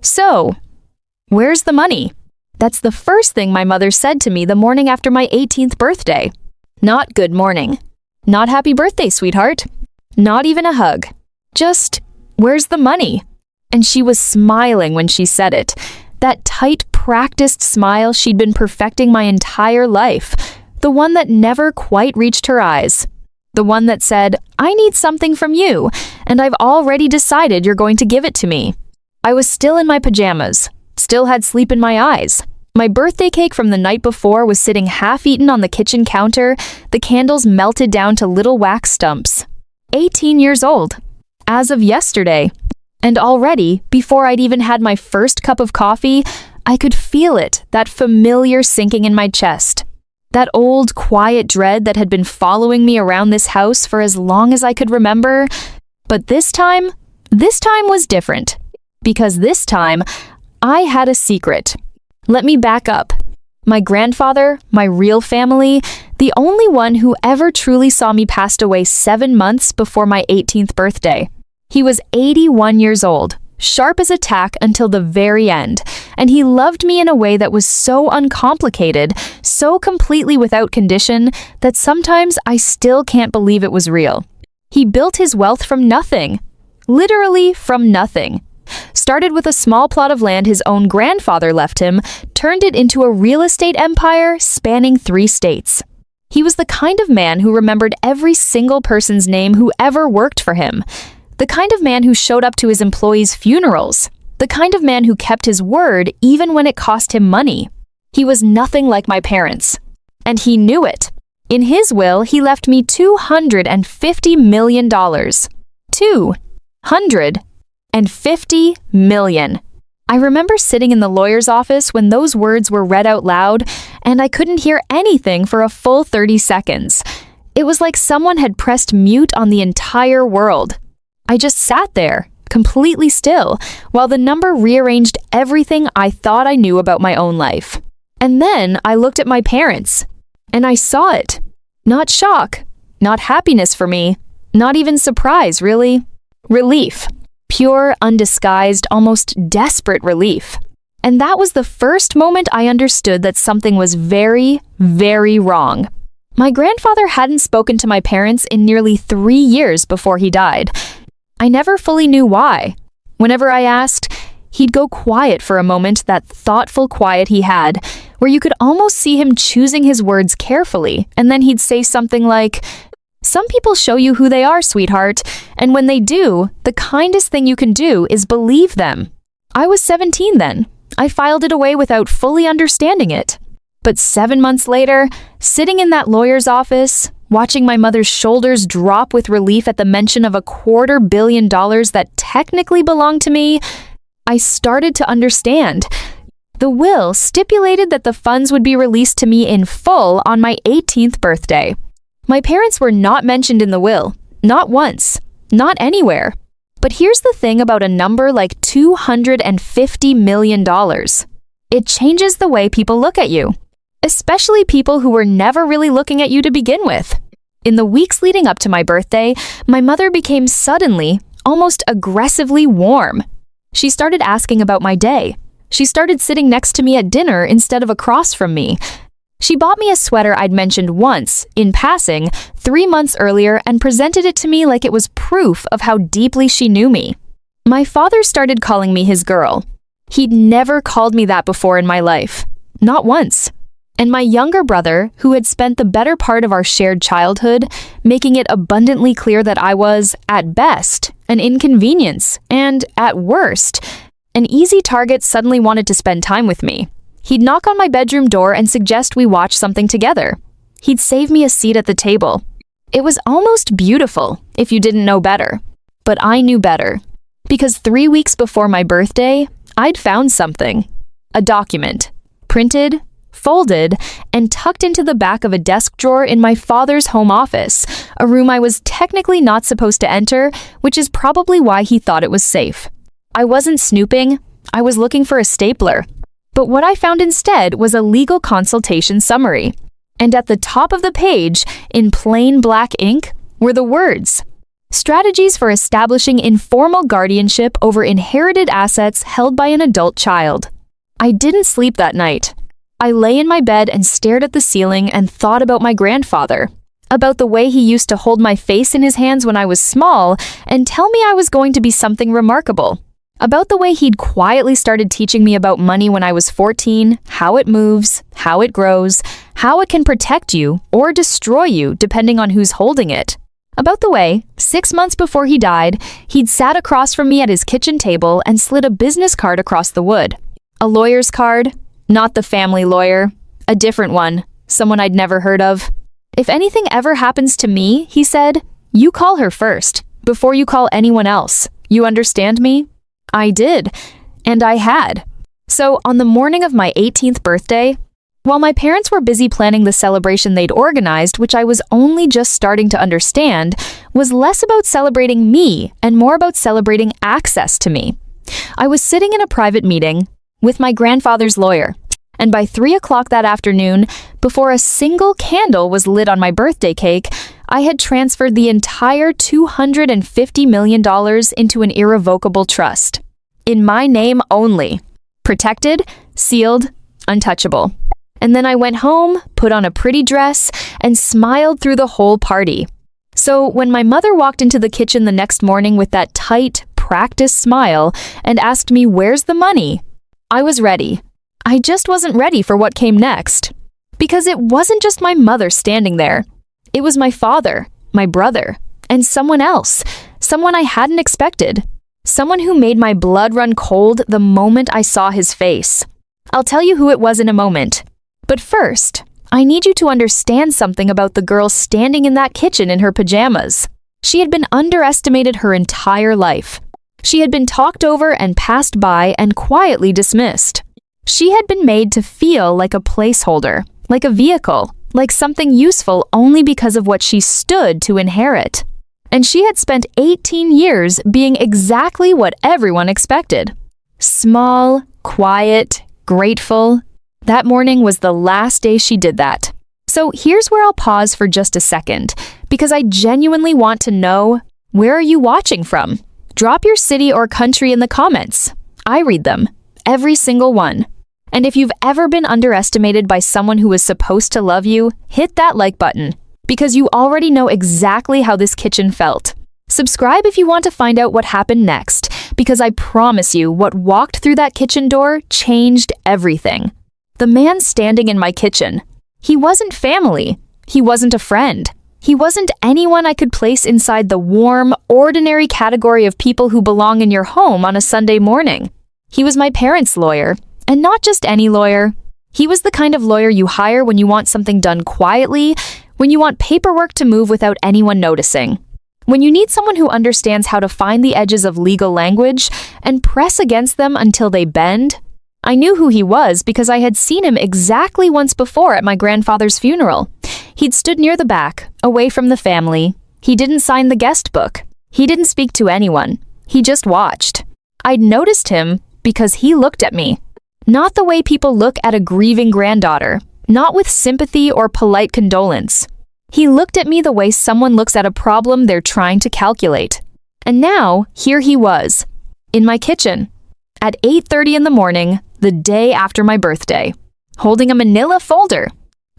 So, where's the money? That's the first thing my mother said to me the morning after my 18th birthday. Not good morning. Not happy birthday, sweetheart. Not even a hug. Just, where's the money? And she was smiling when she said it. That tight, practiced smile she'd been perfecting my entire life. The one that never quite reached her eyes. The one that said, I need something from you, and I've already decided you're going to give it to me. I was still in my pajamas, still had sleep in my eyes. My birthday cake from the night before was sitting half-eaten on the kitchen counter, the candles melted down to little wax stumps. 18 years old. As of yesterday. And already, before I'd even had my first cup of coffee, I could feel it, that familiar sinking in my chest. That old, quiet dread that had been following me around this house for as long as I could remember. But this time was different. Because this time, I had a secret. Let me back up. My grandfather, my real family, the only one who ever truly saw me passed away 7 months before my 18th birthday. He was 81 years old, sharp as a tack until the very end, and he loved me in a way that was so uncomplicated, so completely without condition, that sometimes I still can't believe it was real. He built his wealth from nothing. Literally from nothing. Started with a small plot of land his own grandfather left him, turned it into a real estate empire spanning 3 states. He was the kind of man who remembered every single person's name who ever worked for him. The kind of man who showed up to his employees' funerals. The kind of man who kept his word even when it cost him money. He was nothing like my parents. And he knew it. In his will, he left me $250 million. $250 million. I remember sitting in the lawyer's office when those words were read out loud, and I couldn't hear anything for a full 30 seconds. It was like someone had pressed mute on the entire world. I just sat there, completely still, while the number rearranged everything I thought I knew about my own life. And then I looked at my parents, and I saw it. Not shock, not happiness for me, not even surprise, really. Relief. Pure, undisguised, almost desperate relief. And that was the first moment I understood that something was very, very wrong. My grandfather hadn't spoken to my parents in nearly 3 years before he died. I never fully knew why. Whenever I asked, he'd go quiet for a moment, that thoughtful quiet he had, where you could almost see him choosing his words carefully, and then he'd say something like, "Some people show you who they are, sweetheart, and when they do, the kindest thing you can do is believe them." I was 17 then. I filed it away without fully understanding it. But 7 months later, sitting in that lawyer's office, watching my mother's shoulders drop with relief at the mention of $250 million that technically belonged to me, I started to understand. The will stipulated that the funds would be released to me in full on my 18th birthday. My parents were not mentioned in the will, not once, not anywhere. But here's the thing about a number like $250 million. It changes the way people look at you. Especially people who were never really looking at you to begin with. In the weeks leading up to my birthday, my mother became suddenly, almost aggressively warm. She started asking about my day. She started sitting next to me at dinner instead of across from me. She bought me a sweater I'd mentioned once, in passing, 3 months earlier and presented it to me like it was proof of how deeply she knew me. My father started calling me his girl. He'd never called me that before in my life. Not once. And my younger brother, who had spent the better part of our shared childhood, making it abundantly clear that I was, at best, an inconvenience, and, at worst, an easy target, suddenly wanted to spend time with me. He'd knock on my bedroom door and suggest we watch something together. He'd save me a seat at the table. It was almost beautiful, if you didn't know better. But I knew better. Because 3 weeks before my birthday, I'd found something. A document. Printed, folded, and tucked into the back of a desk drawer in my father's home office, a room I was technically not supposed to enter, which is probably why he thought it was safe. I wasn't snooping. I was looking for a stapler. But what I found instead was a legal consultation summary. And at the top of the page, in plain black ink, were the words, Strategies for establishing informal guardianship over inherited assets held by an adult child. I didn't sleep that night. I lay in my bed and stared at the ceiling and thought about my grandfather, about the way he used to hold my face in his hands when I was small and tell me I was going to be something remarkable, about the way he'd quietly started teaching me about money when I was 14, how it moves, how it grows, how it can protect you or destroy you depending on who's holding it. About the way, 6 months before he died, he'd sat across from me at his kitchen table and slid a business card across the wood. A lawyer's card, not the family lawyer, a different one, someone I'd never heard of. If anything ever happens to me, he said, you call her first, before you call anyone else. You understand me? I did, and I had. So on the morning of my 18th birthday, while my parents were busy planning the celebration they'd organized, which I was only just starting to understand, was less about celebrating me and more about celebrating access to me. I was sitting in a private meeting with my grandfather's lawyer, and by 3 o'clock that afternoon, before a single candle was lit on my birthday cake, I had transferred the entire $250 million into an irrevocable trust. In my name only. Protected, sealed, untouchable. And then I went home, put on a pretty dress, and smiled through the whole party. So when my mother walked into the kitchen the next morning with that tight, practiced smile and asked me where's the money, I was ready. I just wasn't ready for what came next. Because it wasn't just my mother standing there. It was my father, my brother, and someone else, someone I hadn't expected. Someone who made my blood run cold the moment I saw his face. I'll tell you who it was in a moment. But first, I need you to understand something about the girl standing in that kitchen in her pajamas. She had been underestimated her entire life. She had been talked over and passed by and quietly dismissed. She had been made to feel like a placeholder, like a vehicle, like something useful only because of what she stood to inherit. And she had spent 18 years being exactly what everyone expected. Small, quiet, grateful. That morning was the last day she did that. So here's where I'll pause for just a second, because I genuinely want to know, where are you watching from? Drop your city or country in the comments. I read them, every single one. And if you've ever been underestimated by someone who was supposed to love you, hit that like button, because you already know exactly how this kitchen felt. Subscribe if you want to find out what happened next, because I promise you what walked through that kitchen door changed everything. The man standing in my kitchen. He wasn't family. He wasn't a friend. He wasn't anyone I could place inside the warm, ordinary category of people who belong in your home on a Sunday morning. He was my parents' lawyer, and not just any lawyer. He was the kind of lawyer you hire when you want something done quietly, when you want paperwork to move without anyone noticing, when you need someone who understands how to find the edges of legal language and press against them until they bend. I knew who he was because I had seen him exactly once before at my grandfather's funeral. He'd stood near the back, away from the family. He didn't sign the guest book. He didn't speak to anyone. He just watched. I'd noticed him because he looked at me. Not the way people look at a grieving granddaughter, not with sympathy or polite condolence. He looked at me the way someone looks at a problem they're trying to calculate. And now, here he was, in my kitchen, at 8:30 in the morning, the day after my birthday, holding a manila folder.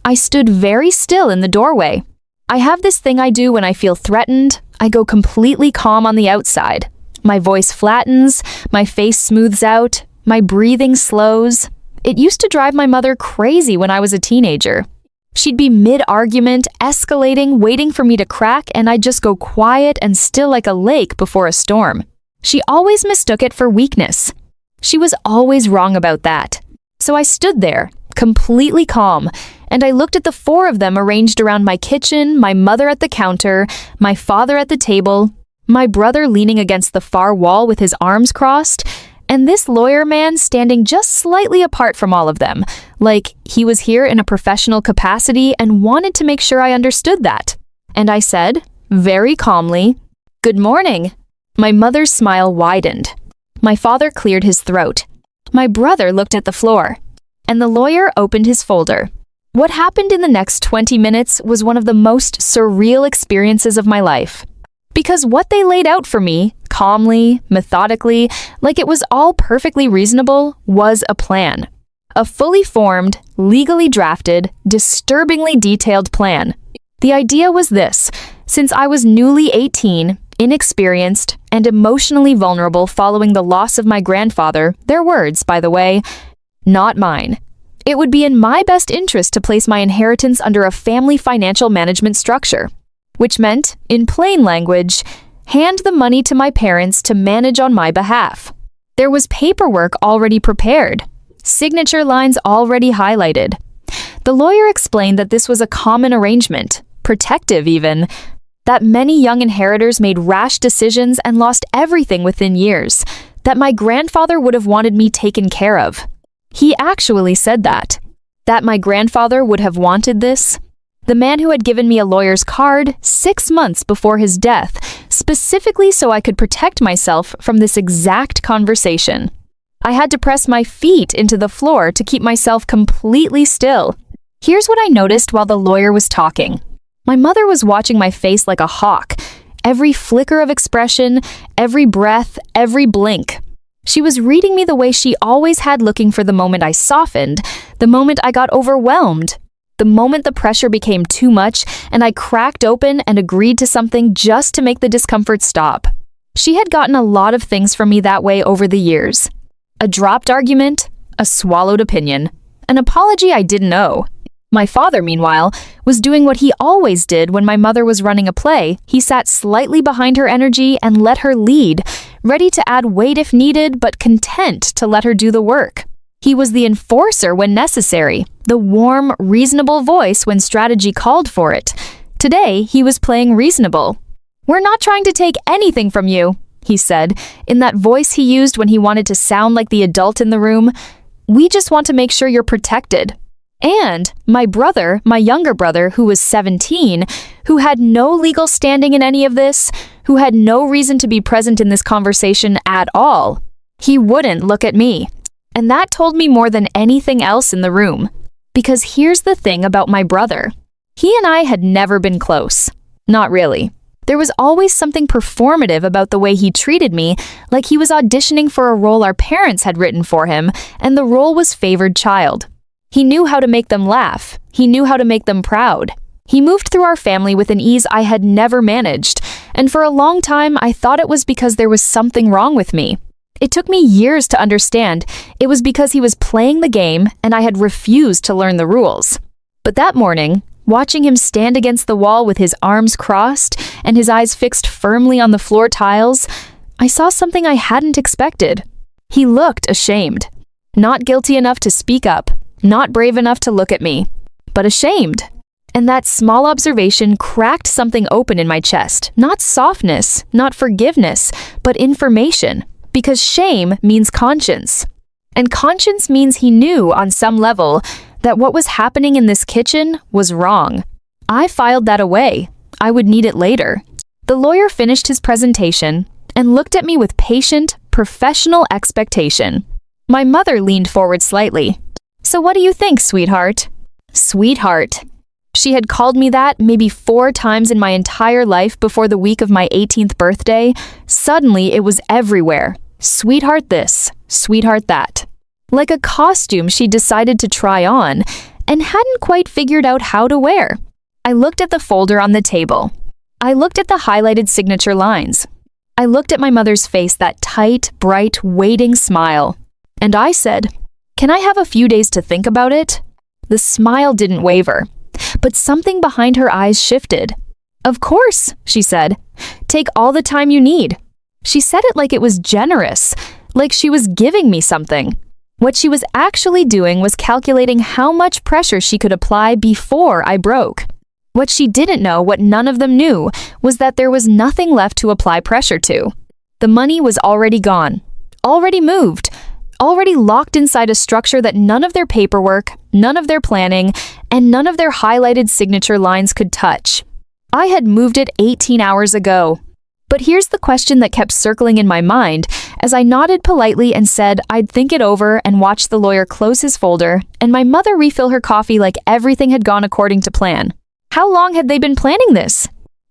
I stood very still in the doorway. I have this thing I do when I feel threatened. I go completely calm on the outside. My voice flattens, my face smooths out, my breathing slows. It used to drive my mother crazy when I was a teenager. She'd be mid-argument, escalating, waiting for me to crack, and I'd just go quiet and still like a lake before a storm. She always mistook it for weakness. She was always wrong about that. So I stood there, completely calm, and I looked at the 4 of them arranged around my kitchen, my mother at the counter, my father at the table, my brother leaning against the far wall with his arms crossed, and this lawyer man standing just slightly apart from all of them, like he was here in a professional capacity and wanted to make sure I understood that. And I said, very calmly, "Good morning." My mother's smile widened. My father cleared his throat. My brother looked at the floor. And the lawyer opened his folder. What happened in the next 20 minutes was one of the most surreal experiences of my life. Because what they laid out for me, calmly, methodically, like it was all perfectly reasonable, was a plan. A fully formed, legally drafted, disturbingly detailed plan. The idea was this: since I was newly 18, inexperienced, and emotionally vulnerable following the loss of my grandfather, their words, by the way, not mine, it would be in my best interest to place my inheritance under a family financial management structure, which meant, in plain language, hand the money to my parents to manage on my behalf. There was paperwork already prepared, signature lines already highlighted. The lawyer explained that this was a common arrangement, protective even, that many young inheritors made rash decisions and lost everything within years, that my grandfather would have wanted me taken care of. He actually said that my grandfather would have wanted this. The man who had given me a lawyer's card 6 months before his death, specifically so I could protect myself from this exact conversation. I had to press my feet into the floor to keep myself completely still. Here's what I noticed while the lawyer was talking. My mother was watching my face like a hawk, every flicker of expression, every breath, every blink. She was reading me the way she always had, looking for the moment I softened, the moment I got overwhelmed, the moment the pressure became too much and I cracked open and agreed to something just to make the discomfort stop. She had gotten a lot of things from me that way over the years. A dropped argument, a swallowed opinion, an apology I didn't owe. My father, meanwhile, was doing what he always did when my mother was running a play. He sat slightly behind her energy and let her lead, ready to add weight if needed, but content to let her do the work. He was the enforcer when necessary, the warm, reasonable voice when strategy called for it. Today, he was playing reasonable. "We're not trying to take anything from you," he said, in that voice he used when he wanted to sound like the adult in the room. "We just want to make sure you're protected." And my brother, my younger brother, who was 17, who had no legal standing in any of this, who had no reason to be present in this conversation at all, he wouldn't look at me. And that told me more than anything else in the room. Because here's the thing about my brother. He and I had never been close. Not really. There was always something performative about the way he treated me, like he was auditioning for a role our parents had written for him, and the role was favored child. He knew how to make them laugh. He knew how to make them proud. He moved through our family with an ease I had never managed, and for a long time I thought it was because there was something wrong with me. It took me years to understand it was because he was playing the game and I had refused to learn the rules. But that morning, watching him stand against the wall with his arms crossed and his eyes fixed firmly on the floor tiles, I saw something I hadn't expected. He looked ashamed. Not guilty enough to speak up, not brave enough to look at me, but ashamed. And that small observation cracked something open in my chest. Not softness, not forgiveness, but information. Because shame means conscience. And conscience means he knew on some level that what was happening in this kitchen was wrong. I filed that away. I would need it later. The lawyer finished his presentation and looked at me with patient, professional expectation. My mother leaned forward slightly. "So what do you think, sweetheart?" Sweetheart. She had called me that maybe 4 times in my entire life before the week of my 18th birthday. Suddenly, it was everywhere. Sweetheart this, sweetheart that. Like a costume she decided to try on and hadn't quite figured out how to wear. I looked at the folder on the table. I looked at the highlighted signature lines. I looked at my mother's face, that tight, bright, waiting smile. And I said, "Can I have a few days to think about it?" The smile didn't waver, but something behind her eyes shifted. "Of course," she said. "Take all the time you need." She said it like it was generous, like she was giving me something. What she was actually doing was calculating how much pressure she could apply before I broke. What she didn't know, what none of them knew, was that there was nothing left to apply pressure to. The money was already gone, already moved, already locked inside a structure that none of their paperwork, none of their planning, and none of their highlighted signature lines could touch. I had moved it 18 hours ago. But here's the question that kept circling in my mind as I nodded politely and said I'd think it over and watch the lawyer close his folder and my mother refill her coffee like everything had gone according to plan. How long had they been planning this?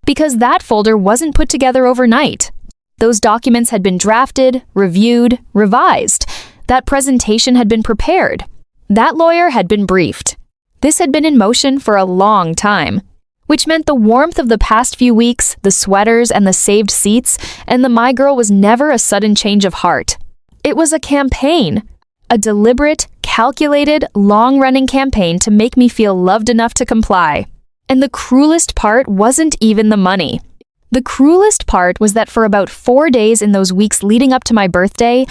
because that folder wasn't put together overnight. Those documents had been drafted, reviewed, revised. That presentation had been prepared. That lawyer had been briefed. This had been in motion for a long time, which meant the warmth of the past few weeks, the sweaters and the saved seats, and the My Girl was never a sudden change of heart. It was a campaign, a deliberate, calculated, long-running campaign to make me feel loved enough to comply. And the cruelest part wasn't even the money. The cruelest part was that for about 4 days in those weeks leading up to my birthday,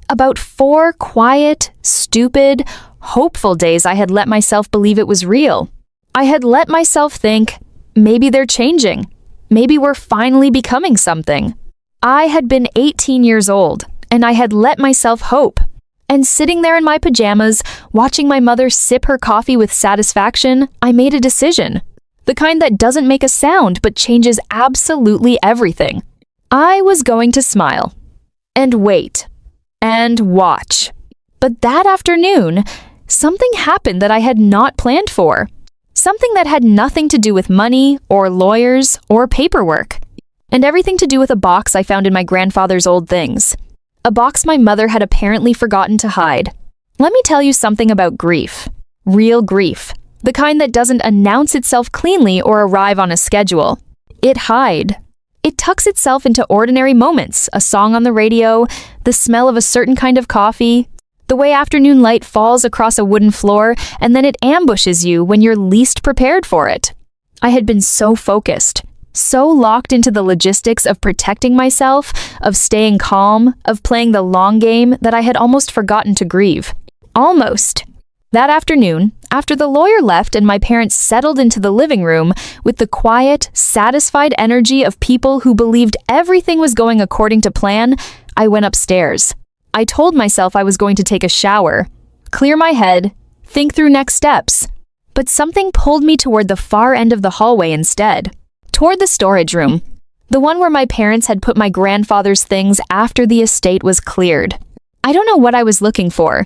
about 4 quiet, stupid, hopeful days, I had let myself believe it was real. I had let myself think, maybe they're changing. Maybe we're finally becoming something. I had been 18 years old, and I had let myself hope. And sitting there in my pajamas, watching my mother sip her coffee with satisfaction, I made a decision. The kind that doesn't make a sound but changes absolutely everything. I was going to smile. And wait. And watch. But that afternoon, something happened that I had not planned for. Something that had nothing to do with money, or lawyers, or paperwork. And everything to do with a box I found in my grandfather's old things. A box my mother had apparently forgotten to hide. Let me tell you something about grief. Real grief. The kind that doesn't announce itself cleanly or arrive on a schedule. It hides. It tucks itself into ordinary moments, a song on the radio, the smell of a certain kind of coffee, the way afternoon light falls across a wooden floor, and then it ambushes you when you're least prepared for it. I had been so focused, so locked into the logistics of protecting myself, of staying calm, of playing the long game, that I had almost forgotten to grieve. Almost. That afternoon, after the lawyer left and my parents settled into the living room with the quiet, satisfied energy of people who believed everything was going according to plan, I went upstairs. I told myself I was going to take a shower, clear my head, think through next steps. But something pulled me toward the far end of the hallway instead, toward the storage room, the one where my parents had put my grandfather's things after the estate was cleared. I don't know what I was looking for.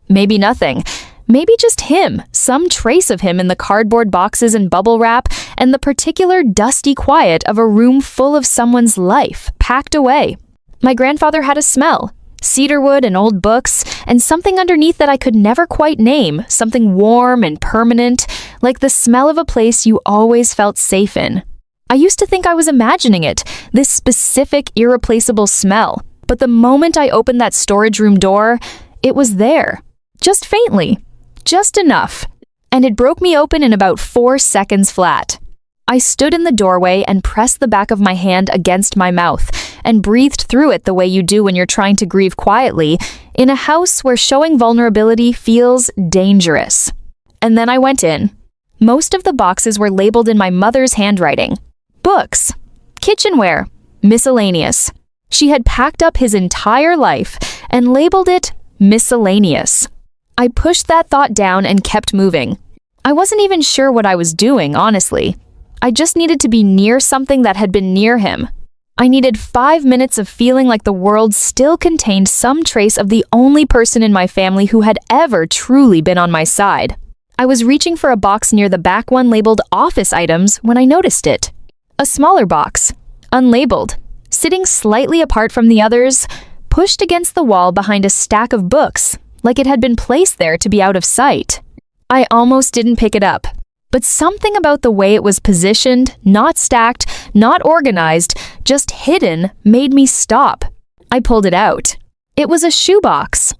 Maybe nothing. Maybe just him, some trace of him in the cardboard boxes and bubble wrap, and the particular dusty quiet of a room full of someone's life, packed away. My grandfather had a smell, cedarwood and old books, and something underneath that I could never quite name, something warm and permanent, like the smell of a place you always felt safe in. I used to think I was imagining it, this specific, irreplaceable smell, but the moment I opened that storage room door, it was there, just faintly. Just enough, and it broke me open in about 4 seconds flat. I stood in the doorway and pressed the back of my hand against my mouth and breathed through it the way you do when you're trying to grieve quietly in a house where showing vulnerability feels dangerous. And then I went in. Most of the boxes were labeled in my mother's handwriting. Books, kitchenware, miscellaneous. She had packed up his entire life and labeled it miscellaneous. I pushed that thought down and kept moving. I wasn't even sure what I was doing, honestly. I just needed to be near something that had been near him. I needed 5 minutes of feeling like the world still contained some trace of the only person in my family who had ever truly been on my side. I was reaching for a box near the back one labeled office items when I noticed it. A smaller box, unlabeled, sitting slightly apart from the others, pushed against the wall behind a stack of books, like it had been placed there to be out of sight. I almost didn't pick it up, but something about the way it was positioned, not stacked, not organized, just hidden, made me stop. I pulled it out. It was a shoebox.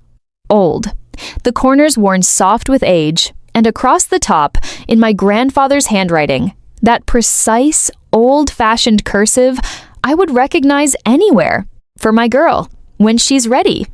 Old. The corners worn soft with age, and across the top, in my grandfather's handwriting, that precise, old-fashioned cursive I would recognize anywhere. For my girl, when she's ready.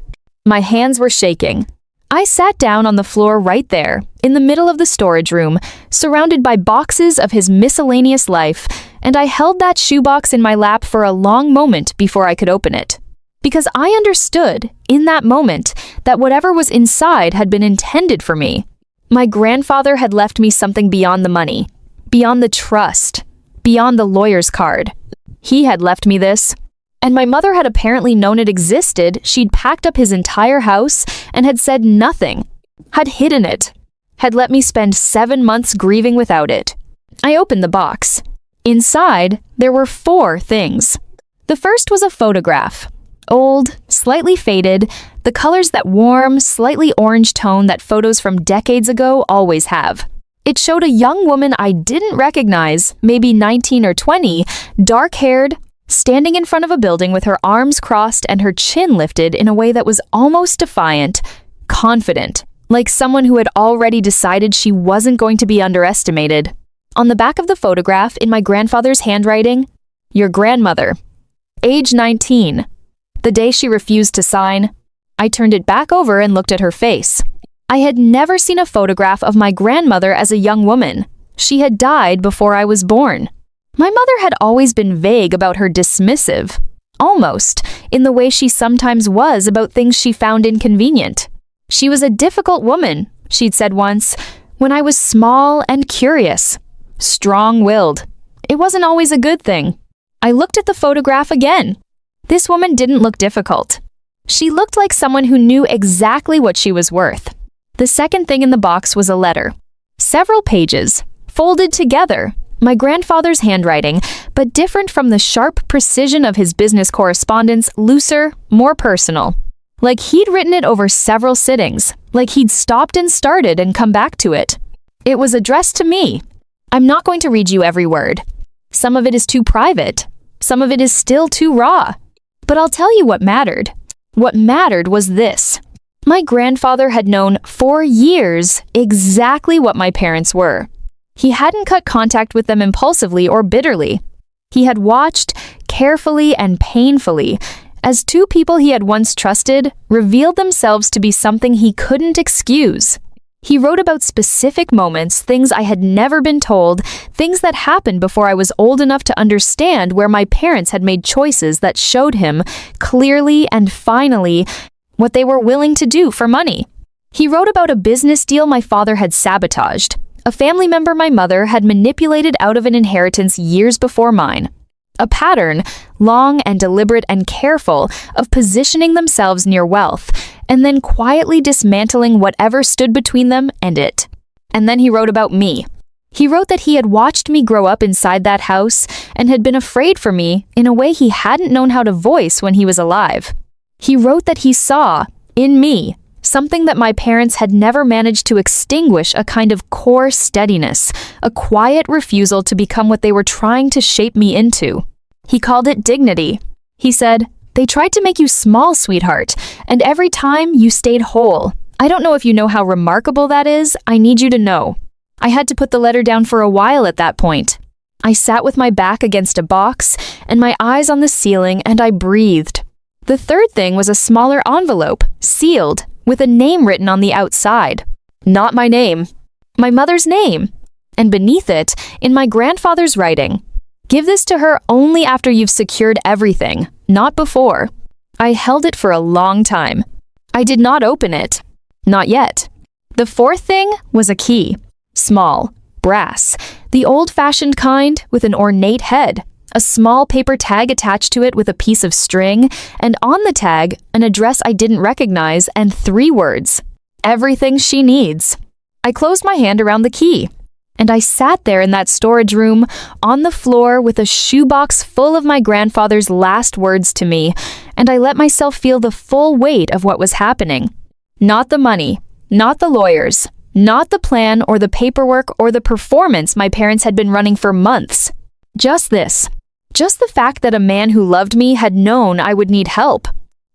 My hands were shaking. I sat down on the floor right there, in the middle of the storage room, surrounded by boxes of his miscellaneous life, and I held that shoebox in my lap for a long moment before I could open it. Because I understood, in that moment, that whatever was inside had been intended for me. My grandfather had left me something beyond the money, beyond the trust, beyond the lawyer's card. He had left me this. And my mother had apparently known it existed. She'd packed up his entire house and had said nothing, had hidden it, had let me spend 7 months grieving without it. I opened the box. Inside, there were 4 things. The first was a photograph. Old, slightly faded, the colors that warm, slightly orange tone that photos from decades ago always have. It showed a young woman I didn't recognize, maybe 19 or 20, dark-haired, standing in front of a building with her arms crossed and her chin lifted in a way that was almost defiant, confident, like someone who had already decided she wasn't going to be underestimated. On the back of the photograph, in my grandfather's handwriting, "Your grandmother. Age 19. The day she refused to sign." I turned it back over and looked at her face. I had never seen a photograph of my grandmother as a young woman. She had died before I was born. My mother had always been vague about her dismissive, almost, in the way she sometimes was about things she found inconvenient. She was a difficult woman, she'd said once, when I was small and curious, strong-willed. It wasn't always a good thing. I looked at the photograph again. This woman didn't look difficult. She looked like someone who knew exactly what she was worth. The second thing in the box was a letter. Several pages, folded together, my grandfather's handwriting, but different from the sharp precision of his business correspondence, looser, more personal. Like he'd written it over several sittings, like he'd stopped and started and come back to it. It was addressed to me. I'm not going to read you every word. Some of it is too private. Some of it is still too raw. But I'll tell you what mattered. What mattered was this. My grandfather had known for years exactly what my parents were. He hadn't cut contact with them impulsively or bitterly. He had watched, carefully and painfully, as 2 people he had once trusted revealed themselves to be something he couldn't excuse. He wrote about specific moments, things I had never been told, things that happened before I was old enough to understand where my parents had made choices that showed him, clearly and finally, what they were willing to do for money. He wrote about a business deal my father had sabotaged, a family member my mother had manipulated out of an inheritance years before mine. A pattern, long and deliberate and careful, of positioning themselves near wealth, and then quietly dismantling whatever stood between them and it. And then he wrote about me. He wrote that he had watched me grow up inside that house and had been afraid for me in a way he hadn't known how to voice when he was alive. He wrote that he saw, in me, something that my parents had never managed to extinguish, a kind of core steadiness, a quiet refusal to become what they were trying to shape me into. He called it dignity. He said, "They tried to make you small, sweetheart, and every time you stayed whole. I don't know if you know how remarkable that is. I need you to know." I had to put the letter down for a while at that point. I sat with my back against a box and my eyes on the ceiling, and I breathed. The third thing was a smaller envelope, sealed, with a name written on the outside. Not my name. My mother's name. And beneath it, in my grandfather's writing, "Give this to her only after you've secured everything, not before." I held it for a long time. I did not open it. Not yet. The fourth thing was a key. Small, brass, the old-fashioned kind with an ornate head, a small paper tag attached to it with a piece of string, and on the tag, an address I didn't recognize and 3 words. Everything she needs. I closed my hand around the key, and I sat there in that storage room, on the floor with a shoebox full of my grandfather's last words to me, and I let myself feel the full weight of what was happening. Not the money, not the lawyers, not the plan or the paperwork or the performance my parents had been running for months. Just this. Just the fact that a man who loved me had known I would need help,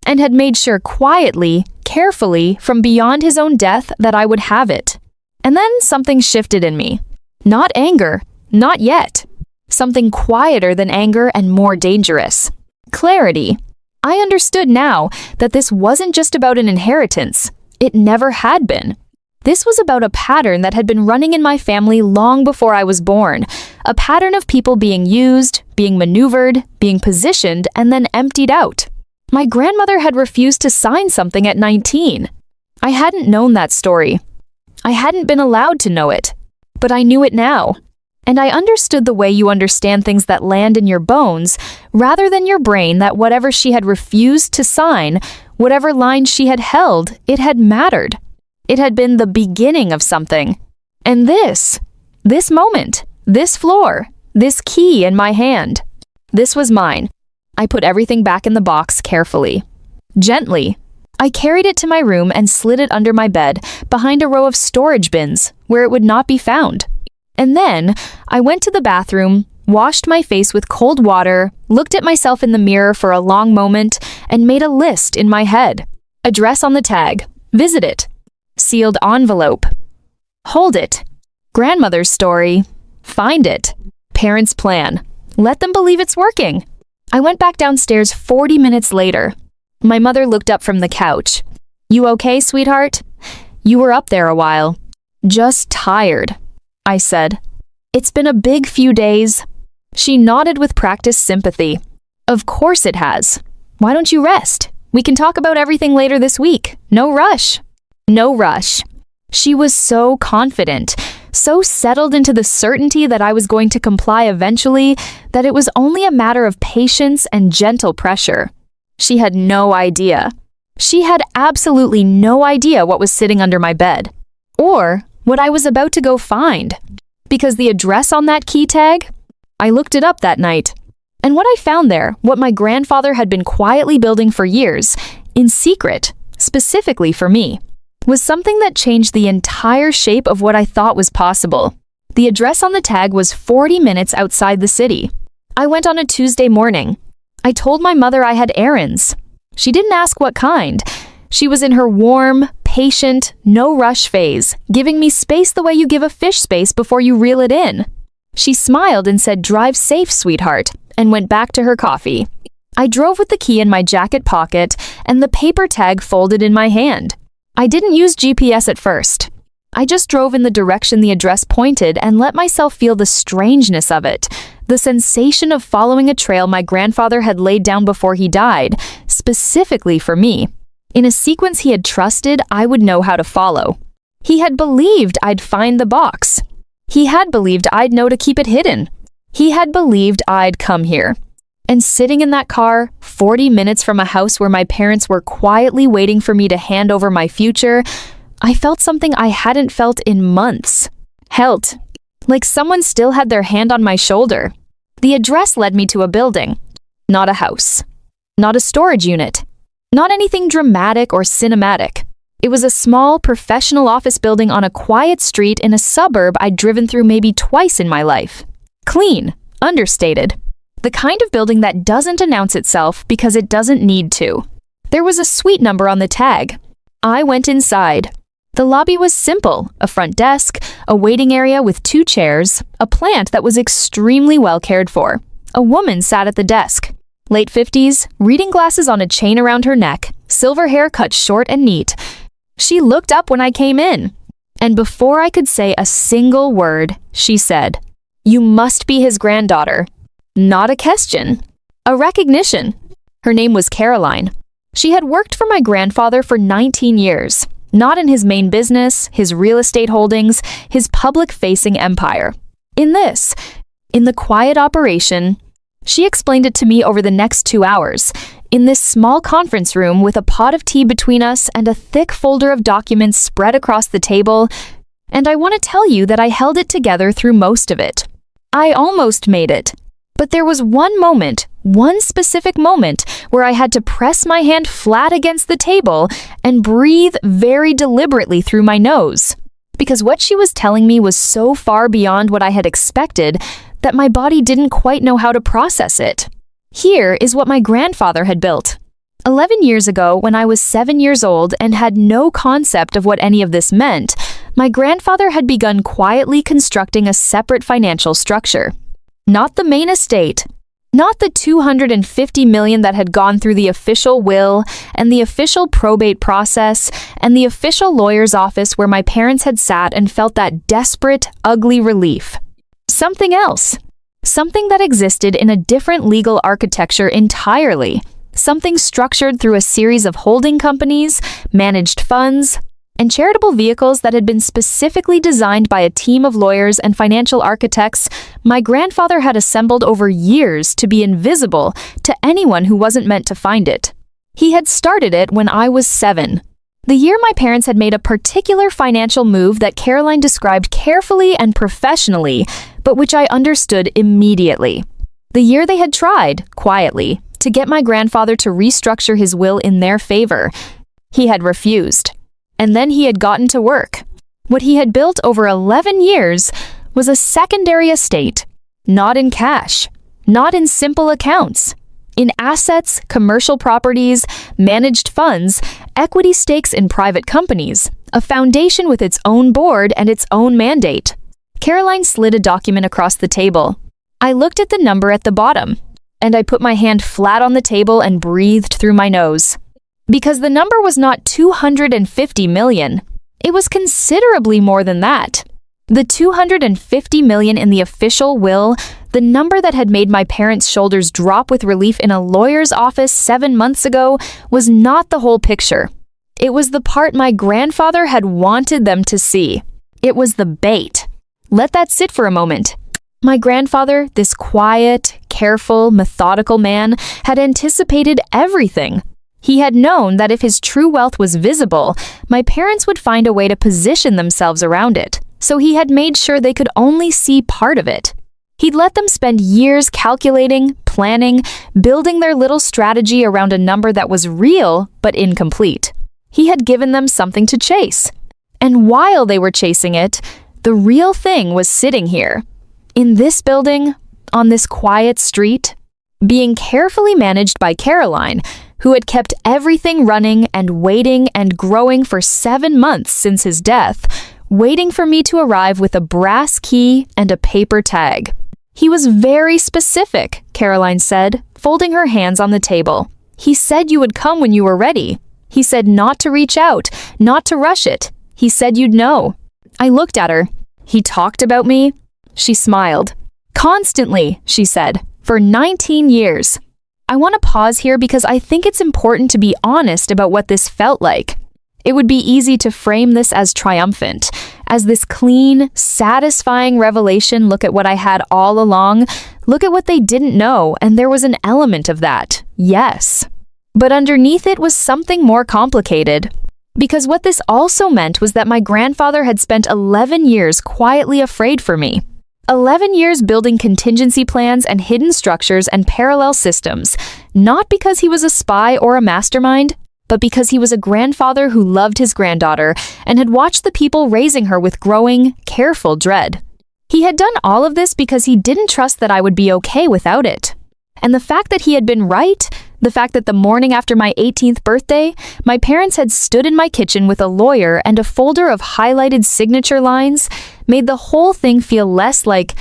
and had made sure quietly, carefully, from beyond his own death that I would have it. And then something shifted in me. Not anger, not yet. Something quieter than anger and more dangerous. Clarity. I understood now that this wasn't just about an inheritance. It never had been. This was about a pattern that had been running in my family long before I was born, a pattern of people being used, being maneuvered, being positioned, and then emptied out. My grandmother had refused to sign something at 19. I hadn't known that story. I hadn't been allowed to know it, but I knew it now. And I understood the way you understand things that land in your bones, rather than your brain, that whatever she had refused to sign, whatever line she had held, it had mattered. It had been the beginning of something. And this moment, this floor, this key in my hand. This was mine. I put everything back in the box carefully. Gently, I carried it to my room and slid it under my bed behind a row of storage bins where it would not be found. And then I went to the bathroom, washed my face with cold water, looked at myself in the mirror for a long moment, and made a list in my head. Address on the tag. Visit it. Sealed envelope. Hold it. Grandmother's story. Find it. Parents' plan. Let them believe it's working. I went back downstairs 40 minutes later. My mother looked up from the couch. You okay, sweetheart? You were up there a while. Just tired, I said. It's been a big few days. She nodded with practiced sympathy. Of course it has. Why don't you rest? We can talk about everything later this week. No rush. No rush. She was so confident, so settled into the certainty that I was going to comply eventually, that it was only a matter of patience and gentle pressure. She had no idea. She had absolutely no idea what was sitting under my bed, or what I was about to go find. Because the address on that key tag, I looked it up that night. And what I found there, what my grandfather had been quietly building for years, in secret, specifically for me, was something that changed the entire shape of what I thought was possible. The address on the tag was 40 minutes outside the city. I went on a Tuesday morning. I told my mother I had errands. She didn't ask what kind. She was in her warm, patient, no-rush phase, giving me space the way you give a fish space before you reel it in. She smiled and said, "Drive safe, sweetheart," and went back to her coffee. I drove with the key in my jacket pocket and the paper tag folded in my hand. I didn't use GPS at first. I just drove in the direction the address pointed and let myself feel the strangeness of it, the sensation of following a trail my grandfather had laid down before he died, specifically for me, in a sequence he had trusted I would know how to follow. He had believed I'd find the box. He had believed I'd know to keep it hidden. He had believed I'd come here. And sitting in that car, 40 minutes from a house where my parents were quietly waiting for me to hand over my future, I felt something I hadn't felt in months. Held. Like someone still had their hand on my shoulder. The address led me to a building. Not a house. Not a storage unit. Not anything dramatic or cinematic. It was a small, professional office building on a quiet street in a suburb I'd driven through maybe twice in my life. Clean. Understated. The kind of building that doesn't announce itself because it doesn't need to. There was a suite number on the tag. I went inside. The lobby was simple, a front desk, a waiting area with 2 chairs, a plant that was extremely well cared for. A woman sat at the desk. Late 50s, reading glasses on a chain around her neck, silver hair cut short and neat. She looked up when I came in. And before I could say a single word, she said, "You must be his granddaughter." Not a question. A recognition. Her name was Caroline. She had worked for my grandfather for 19 years. Not in his main business, his real estate holdings, his public-facing empire. In the quiet operation, she explained it to me over the next 2 hours, in this small conference room with a pot of tea between us and a thick folder of documents spread across the table, and I want to tell you that I held it together through most of it. I almost made it. But there was one moment, one specific moment, where I had to press my hand flat against the table and breathe very deliberately through my nose. Because what she was telling me was so far beyond what I had expected that my body didn't quite know how to process it. Here is what my grandfather had built. 11 years ago, when I was 7 years old and had no concept of what any of this meant, my grandfather had begun quietly constructing a separate financial structure. Not the main estate, not the $250 million that had gone through the official will and the official probate process and the official lawyer's office where my parents had sat and felt that desperate, ugly relief. Something else. Something that existed in a different legal architecture entirely. Something structured through a series of holding companies, managed funds, and charitable vehicles that had been specifically designed by a team of lawyers and financial architects my grandfather had assembled over years to be invisible to anyone who wasn't meant to find it. He had started it when I was 7. The year my parents had made a particular financial move that Caroline described carefully and professionally, but which I understood immediately. The year they had tried, quietly, to get my grandfather to restructure his will in their favor. He had refused. And then he had gotten to work. What he had built over 11 years was a secondary estate, not in cash, not in simple accounts, in assets, commercial properties, managed funds, equity stakes in private companies, a foundation with its own board and its own mandate. Caroline slid a document across the table. I looked at the number at the bottom, and I put my hand flat on the table and breathed through my nose. Because the number was not 250 million. It was considerably more than that. The 250 million in the official will, the number that had made my parents' shoulders drop with relief in a lawyer's office 7 months ago, was not the whole picture. It was the part my grandfather had wanted them to see. It was the bait. Let that sit for a moment. My grandfather, this quiet, careful, methodical man, had anticipated everything. He had known that if his true wealth was visible, my parents would find a way to position themselves around it, so he had made sure they could only see part of it. He'd let them spend years calculating, planning, building their little strategy around a number that was real but incomplete. He had given them something to chase. And while they were chasing it, the real thing was sitting here, in this building, on this quiet street, being carefully managed by Caroline, who had kept everything running and waiting and growing for 7 months since his death, waiting for me to arrive with a brass key and a paper tag. He was very specific, Caroline said, folding her hands on the table. He said you would come when you were ready. He said not to reach out, not to rush it. He said you'd know. I looked at her. He talked about me. She smiled. Constantly, she said, for 19 years. I want to pause here because I think it's important to be honest about what this felt like. It would be easy to frame this as triumphant, as this clean, satisfying revelation. Look at what I had all along. Look at what they didn't know, and there was an element of that, yes. But underneath it was something more complicated. Because what this also meant was that my grandfather had spent 11 years quietly afraid for me. 11 years building contingency plans and hidden structures and parallel systems, not because he was a spy or a mastermind, but because he was a grandfather who loved his granddaughter and had watched the people raising her with growing, careful dread. He had done all of this because he didn't trust that I would be okay without it. And the fact that he had been right, the fact that the morning after my 18th birthday, my parents had stood in my kitchen with a lawyer and a folder of highlighted signature lines, made the whole thing feel less like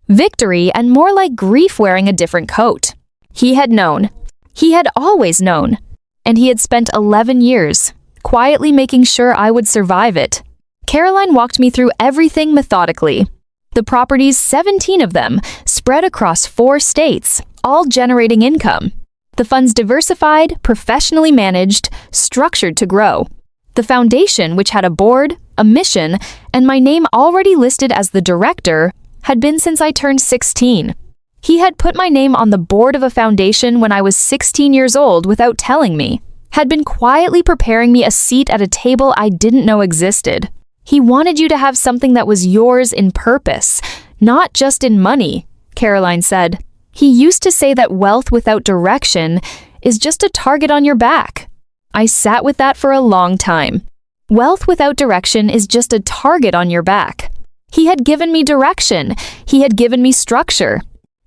victory and more like grief wearing a different coat. He had known. He had always known. And he had spent 11 years, quietly making sure I would survive it. Caroline walked me through everything methodically. The properties, 17 of them, spread across 4 states, all generating income. The funds diversified, professionally managed, structured to grow. The foundation, which had a board, a mission, and my name already listed as the director, had been since I turned 16. He had put my name on the board of a foundation when I was 16 years old without telling me, had been quietly preparing me a seat at a table I didn't know existed. He wanted you to have something that was yours in purpose, not just in money, Caroline said. He used to say that wealth without direction is just a target on your back. I sat with that for a long time. Wealth without direction is just a target on your back. He had given me direction. He had given me structure.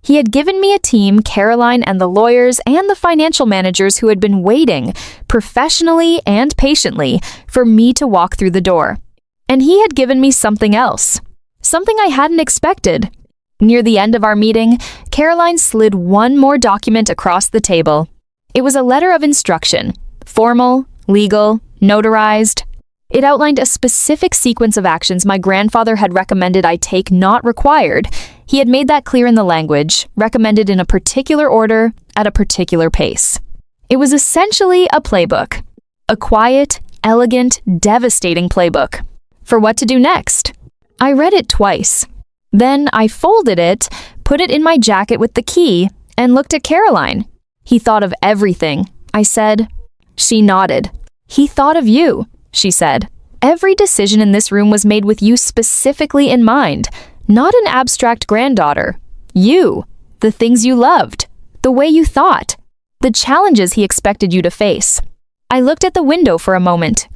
He had given me a team, Caroline and the lawyers and the financial managers who had been waiting, professionally and patiently, for me to walk through the door. And he had given me something else. Something I hadn't expected. Near the end of our meeting, Caroline slid one more document across the table. It was a letter of instruction, formal, legal, notarized. It outlined a specific sequence of actions my grandfather had recommended I take, not required. He had made that clear in the language, recommended in a particular order, at a particular pace. It was essentially a playbook. A quiet, elegant, devastating playbook. For what to do next. I read it twice. Then I folded it, put it in my jacket with the key, and looked at Caroline. He thought of everything, I said. She nodded. He thought of you, she said. Every decision in this room was made with you specifically in mind, not an abstract granddaughter. You, the things you loved, the way you thought, the challenges he expected you to face. I looked at the window for a moment.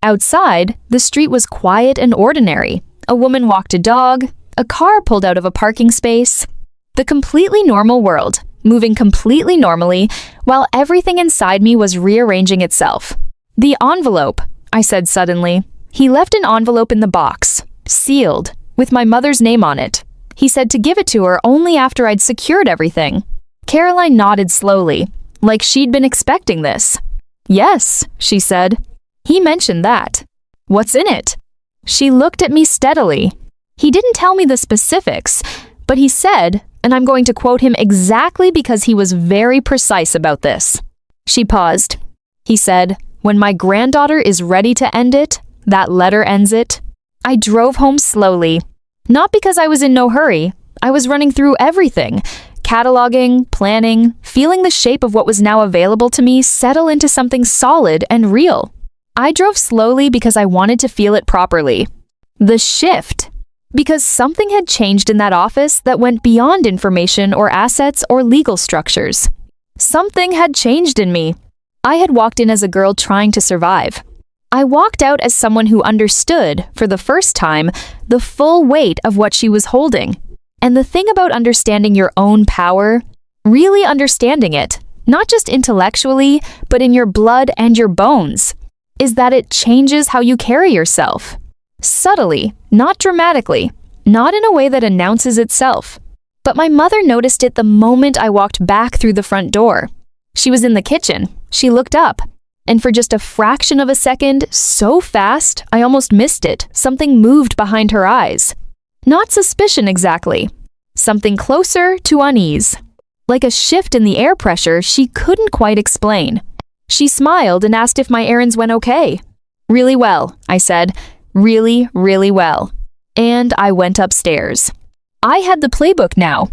Outside, the street was quiet and ordinary. A woman walked a dog, a car pulled out of a parking space. The completely normal world, moving completely normally, while everything inside me was rearranging itself. The envelope, I said suddenly. He left an envelope in the box, sealed, with my mother's name on it. He said to give it to her only after I'd secured everything. Caroline nodded slowly, like she'd been expecting this. Yes, she said. He mentioned that. What's in it? She looked at me steadily. He didn't tell me the specifics, but he said, and I'm going to quote him exactly because he was very precise about this. She paused. He said, "When my granddaughter is ready to end it, that letter ends it." I drove home slowly. Not because I was in no hurry. I was running through everything, cataloging, planning, feeling the shape of what was now available to me settle into something solid and real. I drove slowly because I wanted to feel it properly. The shift. Because something had changed in that office that went beyond information or assets or legal structures. Something had changed in me. I had walked in as a girl trying to survive. I walked out as someone who understood, for the first time, the full weight of what she was holding. And the thing about understanding your own power, really understanding it, not just intellectually, but in your blood and your bones, is that it changes how you carry yourself. Subtly, not dramatically, not in a way that announces itself. But my mother noticed it the moment I walked back through the front door. She was in the kitchen. She looked up. And for just a fraction of a second, so fast, I almost missed it, something moved behind her eyes. Not suspicion exactly. Something closer to unease. Like a shift in the air pressure she couldn't quite explain. She smiled and asked if my errands went okay. "Really well," I said. "Really, really well." And I went upstairs. I had the playbook now.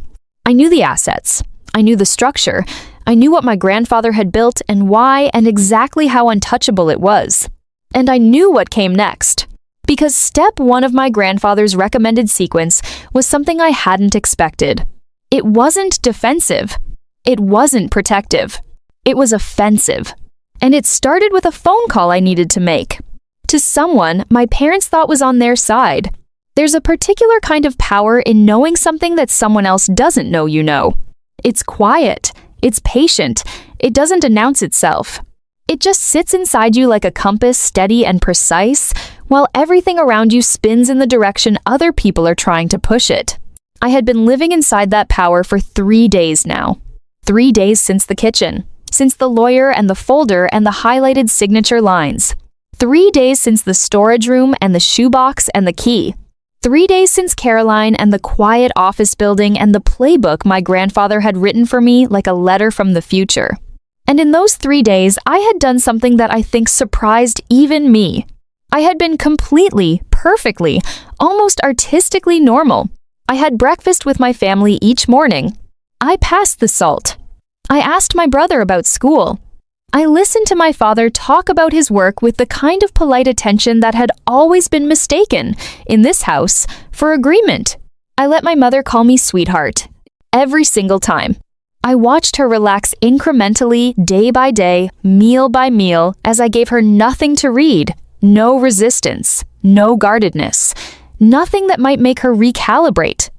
I knew the assets. I knew the structure. I knew what my grandfather had built and why and exactly how untouchable it was. And I knew what came next. Because step 1 of my grandfather's recommended sequence was something I hadn't expected. It wasn't defensive. It wasn't protective. It was offensive. And it started with a phone call I needed to make. To someone my parents thought was on their side. There's a particular kind of power in knowing something that someone else doesn't know you know. It's quiet. It's patient. It doesn't announce itself. It just sits inside you like a compass, steady and precise, while everything around you spins in the direction other people are trying to push it. I had been living inside that power for 3 days now. 3 days since the kitchen, since the lawyer and the folder and the highlighted signature lines. 3 days since the storage room and the shoebox and the key. 3 days since Caroline and the quiet office building and the playbook my grandfather had written for me like a letter from the future. And in those 3 days, I had done something that I think surprised even me. I had been completely, perfectly, almost artistically normal. I had breakfast with my family each morning. I passed the SALT. I asked my brother about school. I listened to my father talk about his work with the kind of polite attention that had always been mistaken, in this house, for agreement. I let my mother call me sweetheart. Every single time. I watched her relax incrementally, day by day, meal by meal, as I gave her nothing to read, no resistance, no guardedness, nothing that might make her recalibrate.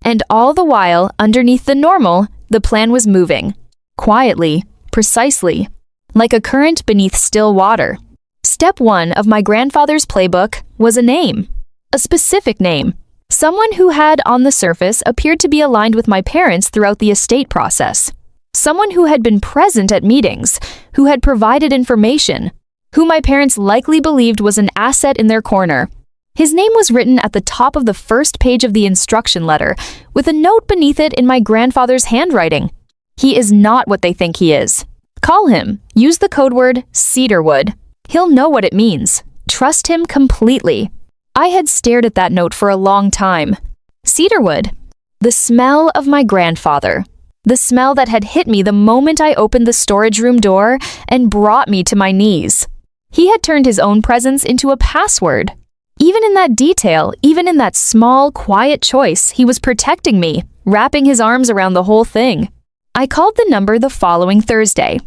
And all the while, underneath the normal, the plan was moving. Quietly, precisely, like a current beneath still water. Step 1 of my grandfather's playbook was a name. A specific name. Someone who had, on the surface, appeared to be aligned with my parents throughout the estate process. Someone who had been present at meetings, who had provided information, who my parents likely believed was an asset in their corner. His name was written at the top of the first page of the instruction letter, with a note beneath it in my grandfather's handwriting. He is not what they think he is. Call him. Use the code word Cedarwood. He'll know what it means. Trust him completely. I had stared at that note for a long time. Cedarwood. The smell of my grandfather. The smell that had hit me the moment I opened the storage room door and brought me to my knees. He had turned his own presence into a password. Even in that detail, even in that small, quiet choice, he was protecting me, wrapping his arms around the whole thing. I called the number the following Thursday.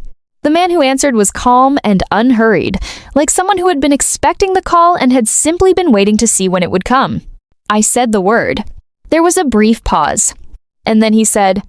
The man who answered was calm and unhurried, like someone who had been expecting the call and had simply been waiting to see when it would come. I said the word. There was a brief pause. And then he said,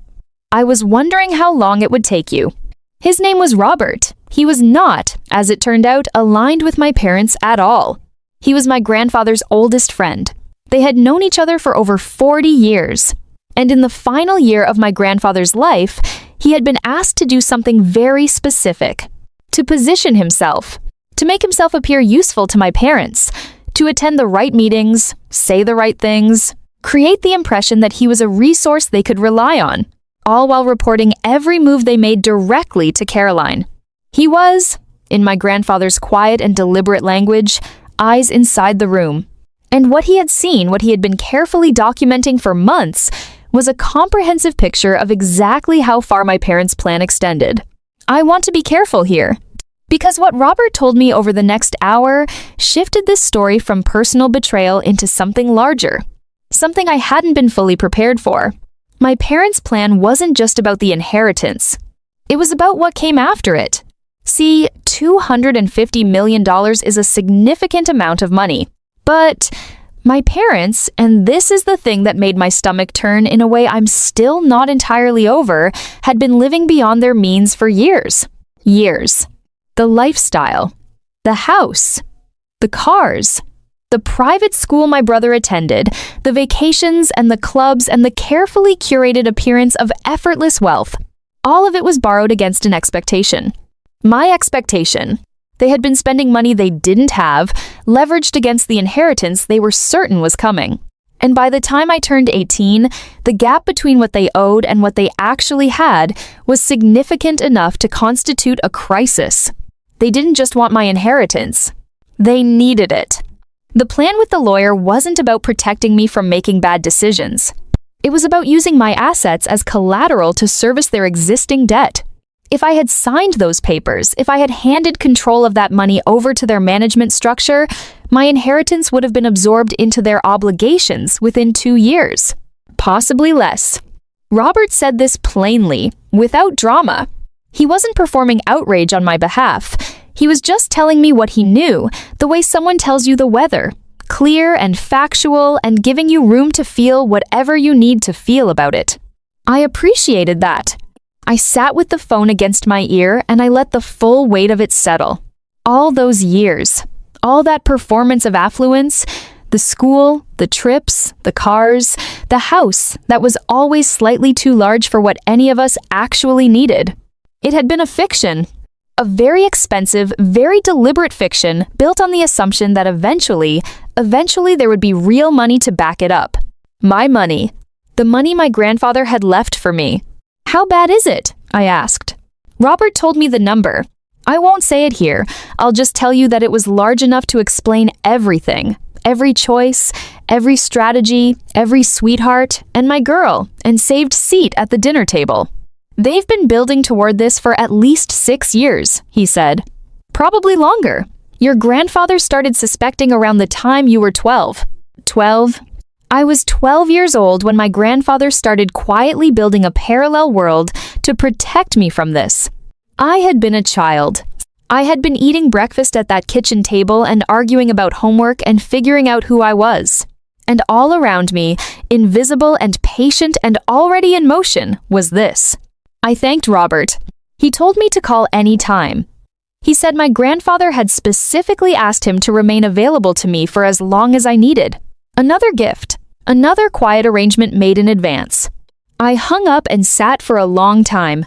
"I was wondering how long it would take you." His name was Robert. He was not, as it turned out, aligned with my parents at all. He was my grandfather's oldest friend. They had known each other for over 40 years. And in the final year of my grandfather's life, he had been asked to do something very specific. To position himself. To make himself appear useful to my parents. To attend the right meetings, say the right things, create the impression that he was a resource they could rely on, all while reporting every move they made directly to Caroline. He was, in my grandfather's quiet and deliberate language, eyes inside the room. And what he had seen, what he had been carefully documenting for months, was a comprehensive picture of exactly how far my parents' plan extended. I want to be careful here, because what Robert told me over the next hour shifted this story from personal betrayal into something larger, something I hadn't been fully prepared for. My parents' plan wasn't just about the inheritance. It was about what came after it. See, $250 million is a significant amount of money, but my parents, and this is the thing that made my stomach turn in a way I'm still not entirely over, had been living beyond their means for years. Years. The lifestyle. The house. The cars. The private school my brother attended, the vacations and the clubs and the carefully curated appearance of effortless wealth. All of it was borrowed against an expectation. My expectation. They had been spending money they didn't have, leveraged against the inheritance they were certain was coming. And by the time I turned 18, the gap between what they owed and what they actually had was significant enough to constitute a crisis. They didn't just want my inheritance. They needed it. The plan with the lawyer wasn't about protecting me from making bad decisions. It was about using my assets as collateral to service their existing debt. If I had signed those papers, if I had handed control of that money over to their management structure, my inheritance would have been absorbed into their obligations within 2 years. Possibly less. Robert said this plainly, without drama. He wasn't performing outrage on my behalf. He was just telling me what he knew, the way someone tells you the weather. Clear and factual and giving you room to feel whatever you need to feel about it. I appreciated that. I sat with the phone against my ear and I let the full weight of it settle. All those years, all that performance of affluence, the school, the trips, the cars, the house that was always slightly too large for what any of us actually needed. It had been a fiction. A very expensive, very deliberate fiction built on the assumption that eventually there would be real money to back it up. My money. The money my grandfather had left for me. "How bad is it?" I asked. Robert told me the number. I won't say it here. I'll just tell you that it was large enough to explain everything. Every choice, every strategy, every sweetheart, and my girl, and saved seat at the dinner table. "They've been building toward this for at least 6 years," he said. "Probably longer. Your grandfather started suspecting around the time you were 12. 12? I was 12 years old when my grandfather started quietly building a parallel world to protect me from this. I had been a child. I had been eating breakfast at that kitchen table and arguing about homework and figuring out who I was. And all around me, invisible and patient and already in motion, was this. I thanked Robert. He told me to call any time. He said my grandfather had specifically asked him to remain available to me for as long as I needed. Another gift. Another quiet arrangement made in advance. I hung up and sat for a long time.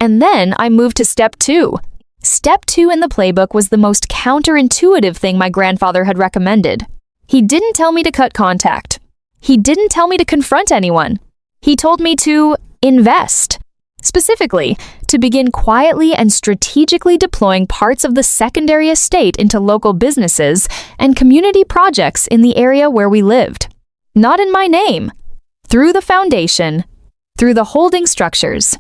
And then I moved to step 2. Step 2 in the playbook was the most counterintuitive thing my grandfather had recommended. He didn't tell me to cut contact. He didn't tell me to confront anyone. He told me to invest. Specifically, to begin quietly and strategically deploying parts of the secondary estate into local businesses and community projects in the area where we lived. Not in my name. Through the foundation. Through the holding structures.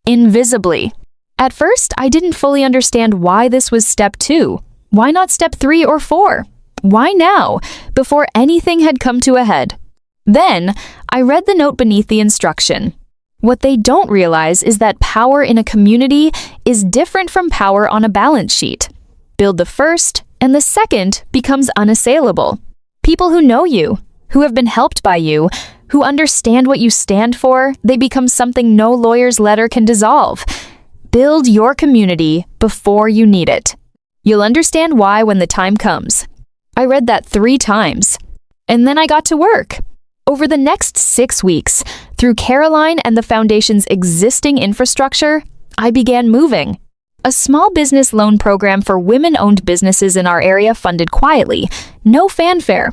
Invisibly. At first, I didn't fully understand why this was step 2. Why not step 3 or 4? Why now, before anything had come to a head? Then, I read the note beneath the instruction. What they don't realize is that power in a community is different from power on a balance sheet. Build the first, and the second becomes unassailable. People who know you, who have been helped by you, who understand what you stand for, they become something no lawyer's letter can dissolve. Build your community before you need it. You'll understand why when the time comes. I read that 3 times. And then I got to work. Over the next 6 weeks, through Caroline and the Foundation's existing infrastructure, I began moving. A small business loan program for women-owned businesses in our area funded quietly, no fanfare.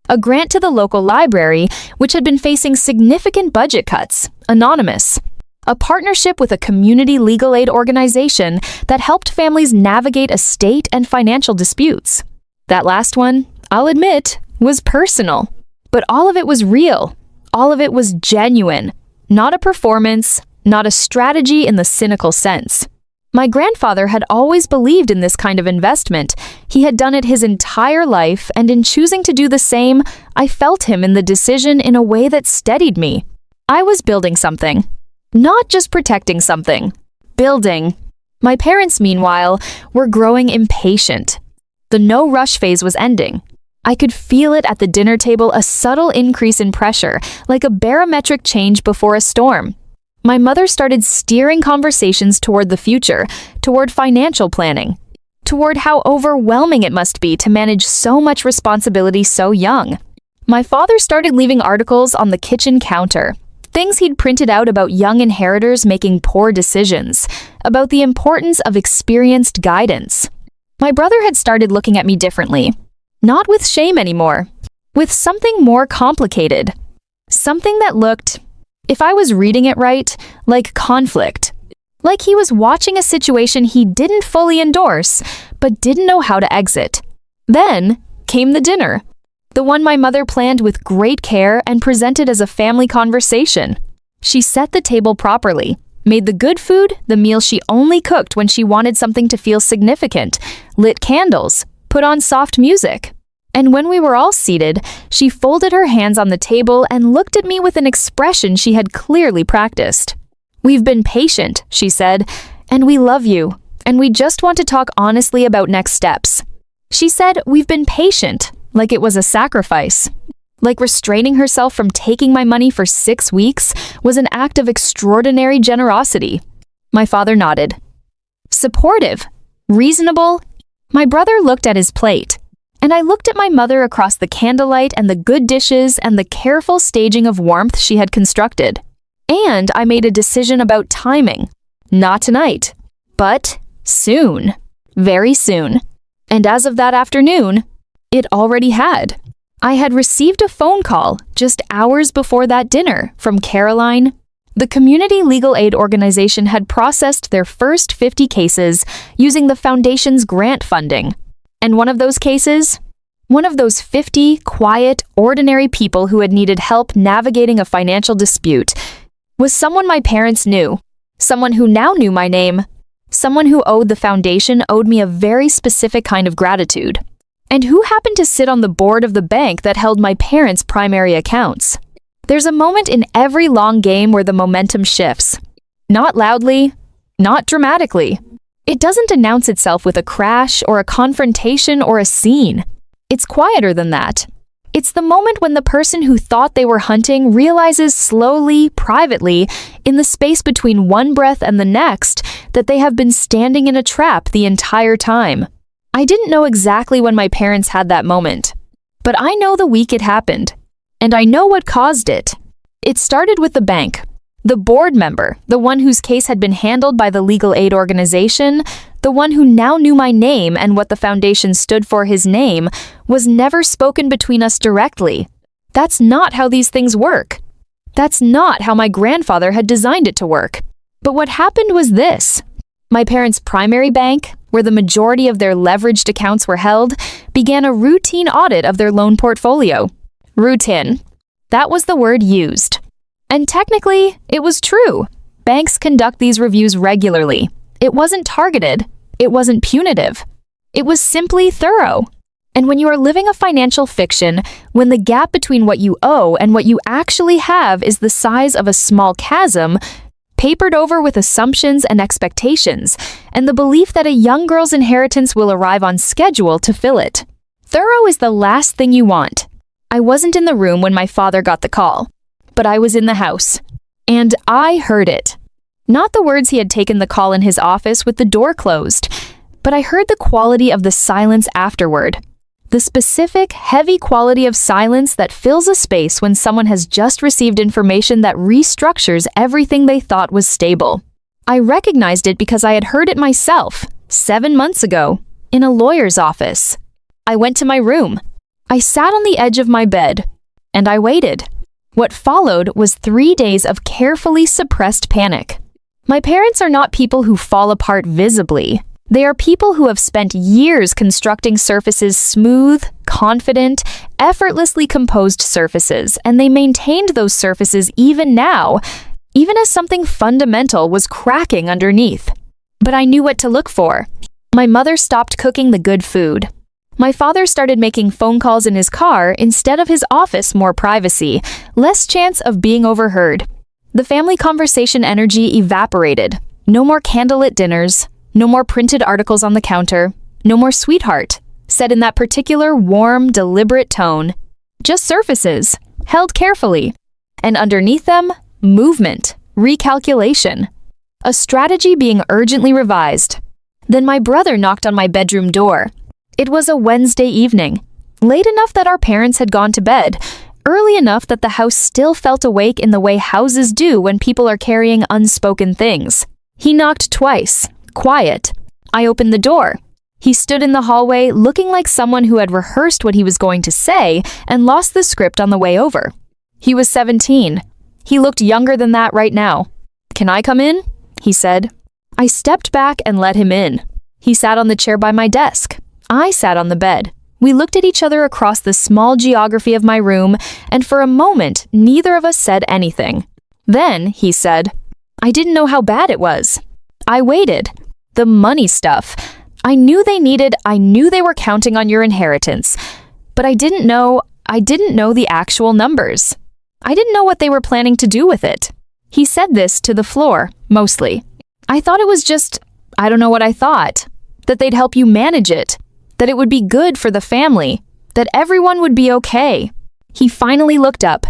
A grant to the local library, which had been facing significant budget cuts, anonymous. A partnership with a community legal aid organization that helped families navigate estate and financial disputes. That last one, I'll admit, was personal. But all of it was real. All of it was genuine. Not a performance, not a strategy in the cynical sense. My grandfather had always believed in this kind of investment. He had done it his entire life, and in choosing to do the same, I felt him in the decision in a way that steadied me. I was building something. Not just protecting something. Building. My parents, meanwhile, were growing impatient. The no-rush phase was ending. I could feel it at the dinner table, a subtle increase in pressure, like a barometric change before a storm. My mother started steering conversations toward the future, toward financial planning, toward how overwhelming it must be to manage so much responsibility so young. My father started leaving articles on the kitchen counter, things he'd printed out about young inheritors making poor decisions, about the importance of experienced guidance. My brother had started looking at me differently, not with shame anymore, with something more complicated, something that looked, if I was reading it right, like conflict. Like he was watching a situation he didn't fully endorse, but didn't know how to exit. Then came the dinner, the one my mother planned with great care and presented as a family conversation. She set the table properly, made the good food the meal she only cooked when she wanted something to feel significant, lit candles, put on soft music. And when we were all seated, she folded her hands on the table and looked at me with an expression she had clearly practiced. "We've been patient," she said, "and we love you, and we just want to talk honestly about next steps." She said, "We've been patient," like it was a sacrifice. Like restraining herself from taking my money for 6 weeks was an act of extraordinary generosity. My father nodded. Supportive, reasonable. My brother looked at his plate. And I looked at my mother across the candlelight and the good dishes and the careful staging of warmth she had constructed. And I made a decision about timing. Not tonight, but soon. Very soon. And as of that afternoon, it already had. I had received a phone call just hours before that dinner from Caroline. The community legal aid organization had processed their first 50 cases using the Foundation's grant funding. And one of those cases, one of those 50 quiet, ordinary people who had needed help navigating a financial dispute, was someone my parents knew, someone who now knew my name, someone who owed the Foundation owed me a very specific kind of gratitude, and who happened to sit on the board of the bank that held my parents' primary accounts. There's a moment in every long game where the momentum shifts. Not loudly, not dramatically. It doesn't announce itself with a crash or a confrontation or a scene. It's quieter than that. It's the moment when the person who thought they were hunting realizes slowly, privately, in the space between one breath and the next, that they have been standing in a trap the entire time. I didn't know exactly when my parents had that moment, but I know the week it happened, and I know what caused it. It started with the bank. The board member, the one whose case had been handled by the legal aid organization, the one who now knew my name and what the Foundation stood for his name, was never spoken between us directly. That's not how these things work. That's not how my grandfather had designed it to work. But what happened was this. My parents' primary bank, where the majority of their leveraged accounts were held, began a routine audit of their loan portfolio. Routine. That was the word used. And technically, it was true. Banks conduct these reviews regularly. It wasn't targeted. It wasn't punitive. It was simply thorough. And when you are living a financial fiction, when the gap between what you owe and what you actually have is the size of a small chasm, papered over with assumptions and expectations, and the belief that a young girl's inheritance will arrive on schedule to fill it. Thorough is the last thing you want. I wasn't in the room when my father got the call, but I was in the house. And I heard it. Not the words he had taken the call in his office with the door closed, but I heard the quality of the silence afterward. The specific, heavy quality of silence that fills a space when someone has just received information that restructures everything they thought was stable. I recognized it because I had heard it myself, 7 months ago, in a lawyer's office. I went to my room. I sat on the edge of my bed, and I waited. What followed was 3 days of carefully suppressed panic. My parents are not people who fall apart visibly. They are people who have spent years constructing surfaces smooth, confident, effortlessly composed surfaces, and they maintained those surfaces even now, even as something fundamental was cracking underneath. But I knew what to look for. My mother stopped cooking the good food. My father started making phone calls in his car instead of his office, more privacy, less chance of being overheard. The family conversation energy evaporated. No more candlelit dinners. No more printed articles on the counter. No more sweetheart, said in that particular warm, deliberate tone. Just surfaces, held carefully. And underneath them, movement, recalculation. A strategy being urgently revised. Then my brother knocked on my bedroom door. It was a Wednesday evening, late enough that our parents had gone to bed, early enough that the house still felt awake in the way houses do when people are carrying unspoken things. He knocked twice. Quiet. I opened the door. He stood in the hallway looking like someone who had rehearsed what he was going to say and lost the script on the way over. He was 17. He looked younger than that right now. "Can I come in?" he said. I stepped back and let him in. He sat on the chair by my desk. I sat on the bed. We looked at each other across the small geography of my room, and for a moment, neither of us said anything. Then he said, "I didn't know how bad it was." I waited. The money stuff. I knew they were counting on your inheritance. But I didn't know the actual numbers. I didn't know what they were planning to do with it. He said this to the floor, mostly. I thought it was just, I don't know what I thought. That they'd help you manage it. That it would be good for the family. That everyone would be okay. He finally looked up.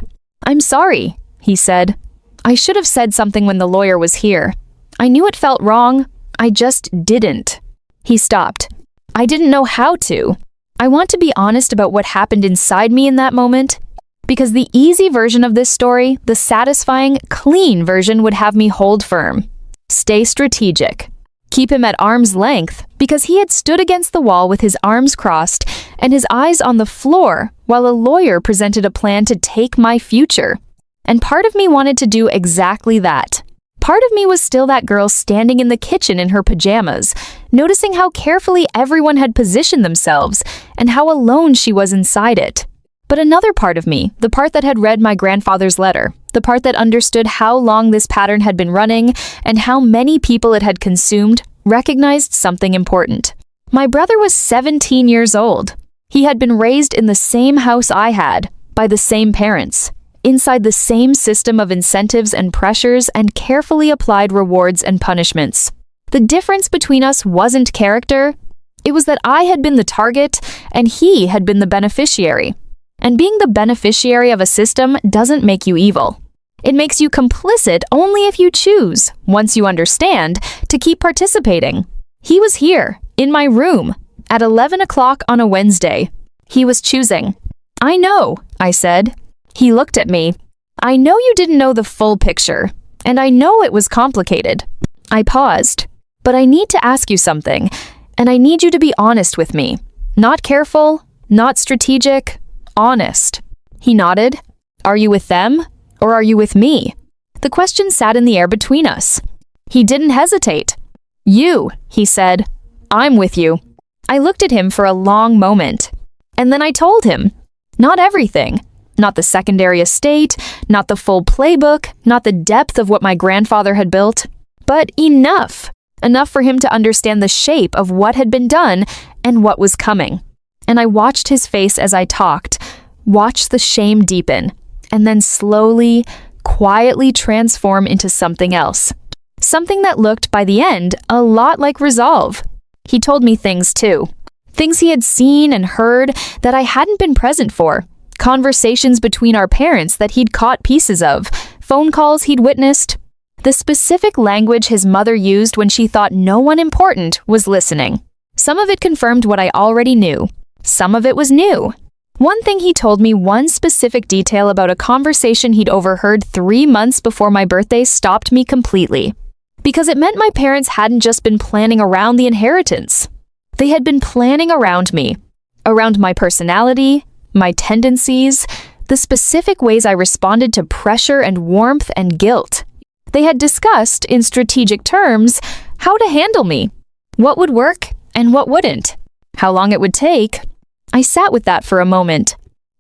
"I'm sorry," he said. I should have said something when the lawyer was here. I knew it felt wrong. I just didn't. He stopped. I didn't know how to. I want to be honest about what happened inside me in that moment, because the easy version of this story, the satisfying, clean version, would have me hold firm. Stay strategic. Keep him at arm's length, because he had stood against the wall with his arms crossed and his eyes on the floor while a lawyer presented a plan to take my future. And part of me wanted to do exactly that. Part of me was still that girl standing in the kitchen in her pajamas, noticing how carefully everyone had positioned themselves and how alone she was inside it. But another part of me, the part that had read my grandfather's letter, the part that understood how long this pattern had been running and how many people it had consumed, recognized something important. My brother was 17 years old. He had been raised in the same house I had, by the same parents, inside the same system of incentives and pressures and carefully applied rewards and punishments. The difference between us wasn't character. It was that I had been the target and he had been the beneficiary. And being the beneficiary of a system doesn't make you evil. It makes you complicit only if you choose, once you understand, to keep participating. He was here, in my room, at 11 o'clock on a Wednesday. He was choosing. "I know," I said. He looked at me. "I know you didn't know the full picture, and I know it was complicated." I paused. "But I need to ask you something, and I need you to be honest with me. Not careful, not strategic, honest." He nodded. "Are you with them, or are you with me?" The question sat in the air between us. He didn't hesitate. "You," he said. "I'm with you." I looked at him for a long moment. And then I told him. Not everything. Not the secondary estate, not the full playbook, not the depth of what my grandfather had built, but enough. Enough for him to understand the shape of what had been done and what was coming. And I watched his face as I talked, watched the shame deepen, and then slowly, quietly transform into something else. Something that looked, by the end, a lot like resolve. He told me things too. Things he had seen and heard that I hadn't been present for. Conversations between our parents that he'd caught pieces of. Phone calls he'd witnessed. The specific language his mother used when she thought no one important was listening. Some of it confirmed what I already knew. Some of it was new. One thing he told me, one specific detail about a conversation he'd overheard 3 months before my birthday, stopped me completely. Because it meant my parents hadn't just been planning around the inheritance. They had been planning around me. Around my personality, my tendencies, the specific ways I responded to pressure and warmth and guilt. They had discussed, in strategic terms, how to handle me, what would work and what wouldn't, how long it would take. I sat with that for a moment.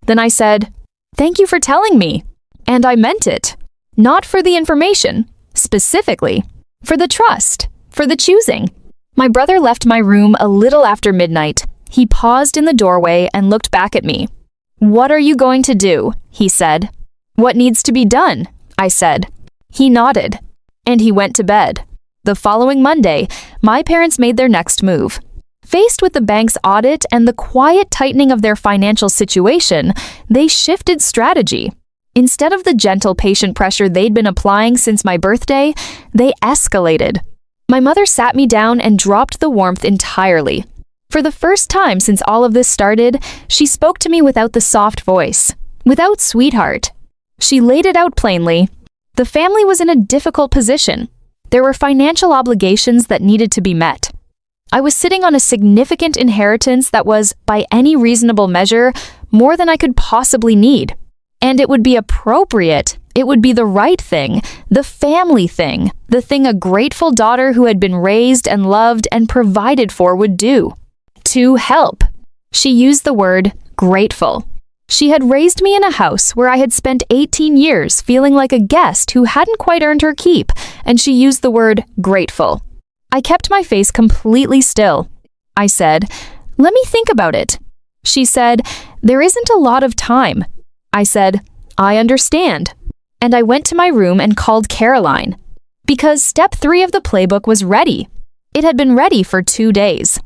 Then I said, "Thank you for telling me." And I meant it. Not for the information, specifically. For the trust, for the choosing. My brother left my room a little after midnight. He paused in the doorway and looked back at me. "What are you going to do?" he said. "What needs to be done?" I said. He nodded, and he went to bed. The following Monday, my parents made their next move. Faced with the bank's audit and the quiet tightening of their financial situation, they shifted strategy. Instead of the gentle patient pressure they'd been applying since my birthday, they escalated. My mother sat me down and dropped the warmth entirely. For the first time since all of this started, she spoke to me without the soft voice, without sweetheart. She laid it out plainly. The family was in a difficult position. There were financial obligations that needed to be met. I was sitting on a significant inheritance that was, by any reasonable measure, more than I could possibly need. And it would be appropriate, it would be the right thing, the family thing, the thing a grateful daughter who had been raised and loved and provided for would do. To help. She used the word grateful. She had raised me in a house where I had spent 18 years feeling like a guest who hadn't quite earned her keep, and she used the word grateful. I kept my face completely still. I said, "Let me think about it." She said, "There isn't a lot of time." I said, "I understand." And I went to my room and called Caroline. Because step 3 of the playbook was ready. It had been ready for 2 days.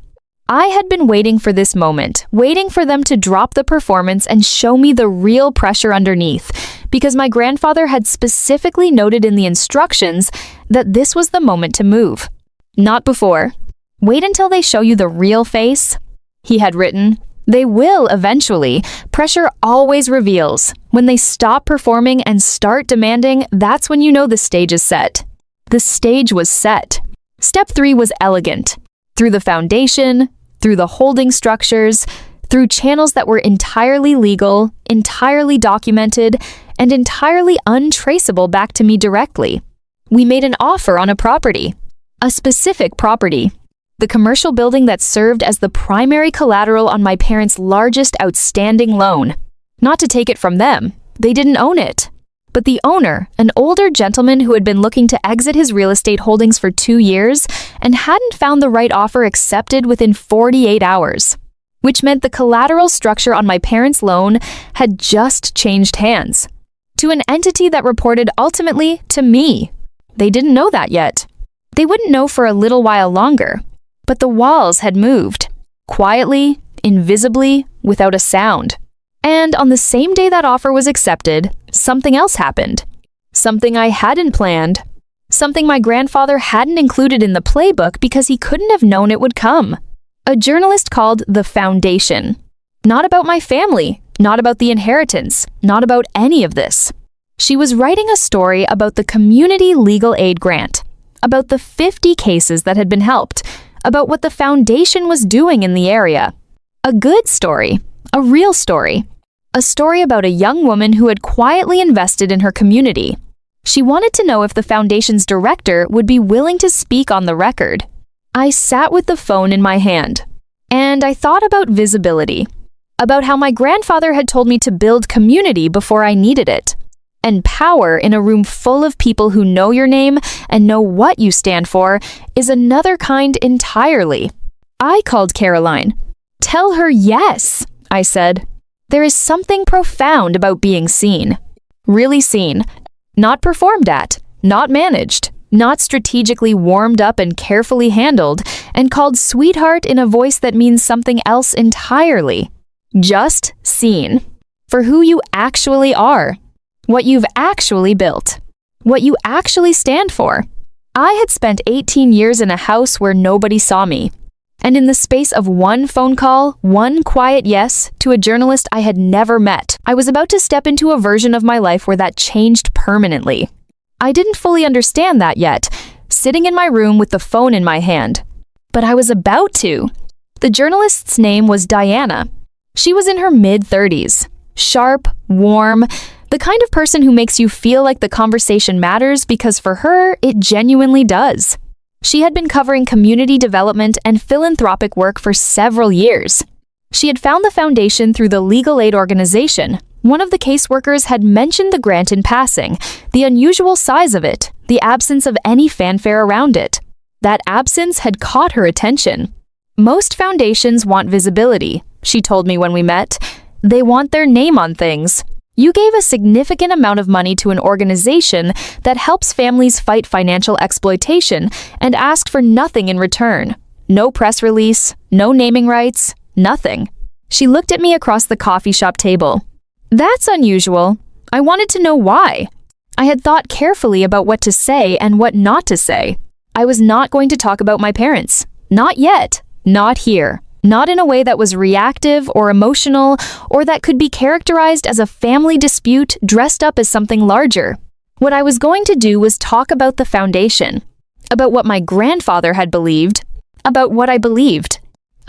I had been waiting for this moment, waiting for them to drop the performance and show me the real pressure underneath, because my grandfather had specifically noted in the instructions that this was the moment to move. Not before. Wait until they show you the real face. He had written, "They will eventually. Pressure always reveals. When they stop performing and start demanding, that's when you know the stage is set." The stage was set. Step 3 was elegant. Through the foundation, through the holding structures, through channels that were entirely legal, entirely documented, and entirely untraceable back to me directly. We made an offer on a property. A specific property. The commercial building that served as the primary collateral on my parents' largest outstanding loan. Not to take it from them, they didn't own it. But the owner, an older gentleman who had been looking to exit his real estate holdings for 2 years and hadn't found the right offer accepted within 48 hours. Which meant the collateral structure on my parents' loan had just changed hands. To an entity that reported ultimately to me. They didn't know that yet. They wouldn't know for a little while longer. But the walls had moved. Quietly, invisibly, without a sound. And on the same day that offer was accepted, something else happened. Something I hadn't planned. Something my grandfather hadn't included in the playbook because he couldn't have known it would come. A journalist called The Foundation. Not about my family, not about the inheritance, not about any of this. She was writing a story about the community legal aid grant, about the 50 cases that had been helped, about what the foundation was doing in the area. A good story, a real story. A story about a young woman who had quietly invested in her community. She wanted to know if the foundation's director would be willing to speak on the record. I sat with the phone in my hand, and I thought about visibility, about how my grandfather had told me to build community before I needed it, and power in a room full of people who know your name and know what you stand for is another kind entirely. I called Caroline. Tell her yes, I said. There is something profound about being seen. Really seen. Not performed at, not managed, not strategically warmed up and carefully handled, and called sweetheart in a voice that means something else entirely. Just seen. For who you actually are. What you've actually built. What you actually stand for. I had spent 18 years in a house where nobody saw me. And in the space of one phone call, one quiet yes to a journalist I had never met, I was about to step into a version of my life where that changed permanently. I didn't fully understand that yet, sitting in my room with the phone in my hand. But I was about to. The journalist's name was Diana. She was in her mid-30s. Sharp, warm, the kind of person who makes you feel like the conversation matters because for her, it genuinely does. She had been covering community development and philanthropic work for several years. She had found the foundation through the legal aid organization. One of the caseworkers had mentioned the grant in passing, the unusual size of it, the absence of any fanfare around it. That absence had caught her attention. Most foundations want visibility, she told me when we met. They want their name on things. You gave a significant amount of money to an organization that helps families fight financial exploitation and asked for nothing in return. No press release, no naming rights, nothing. She looked at me across the coffee shop table. That's unusual. I wanted to know why. I had thought carefully about what to say and what not to say. I was not going to talk about my parents. Not yet. Not here. Not in a way that was reactive or emotional, or that could be characterized as a family dispute dressed up as something larger. What I was going to do was talk about the foundation, about what my grandfather had believed, about what I believed,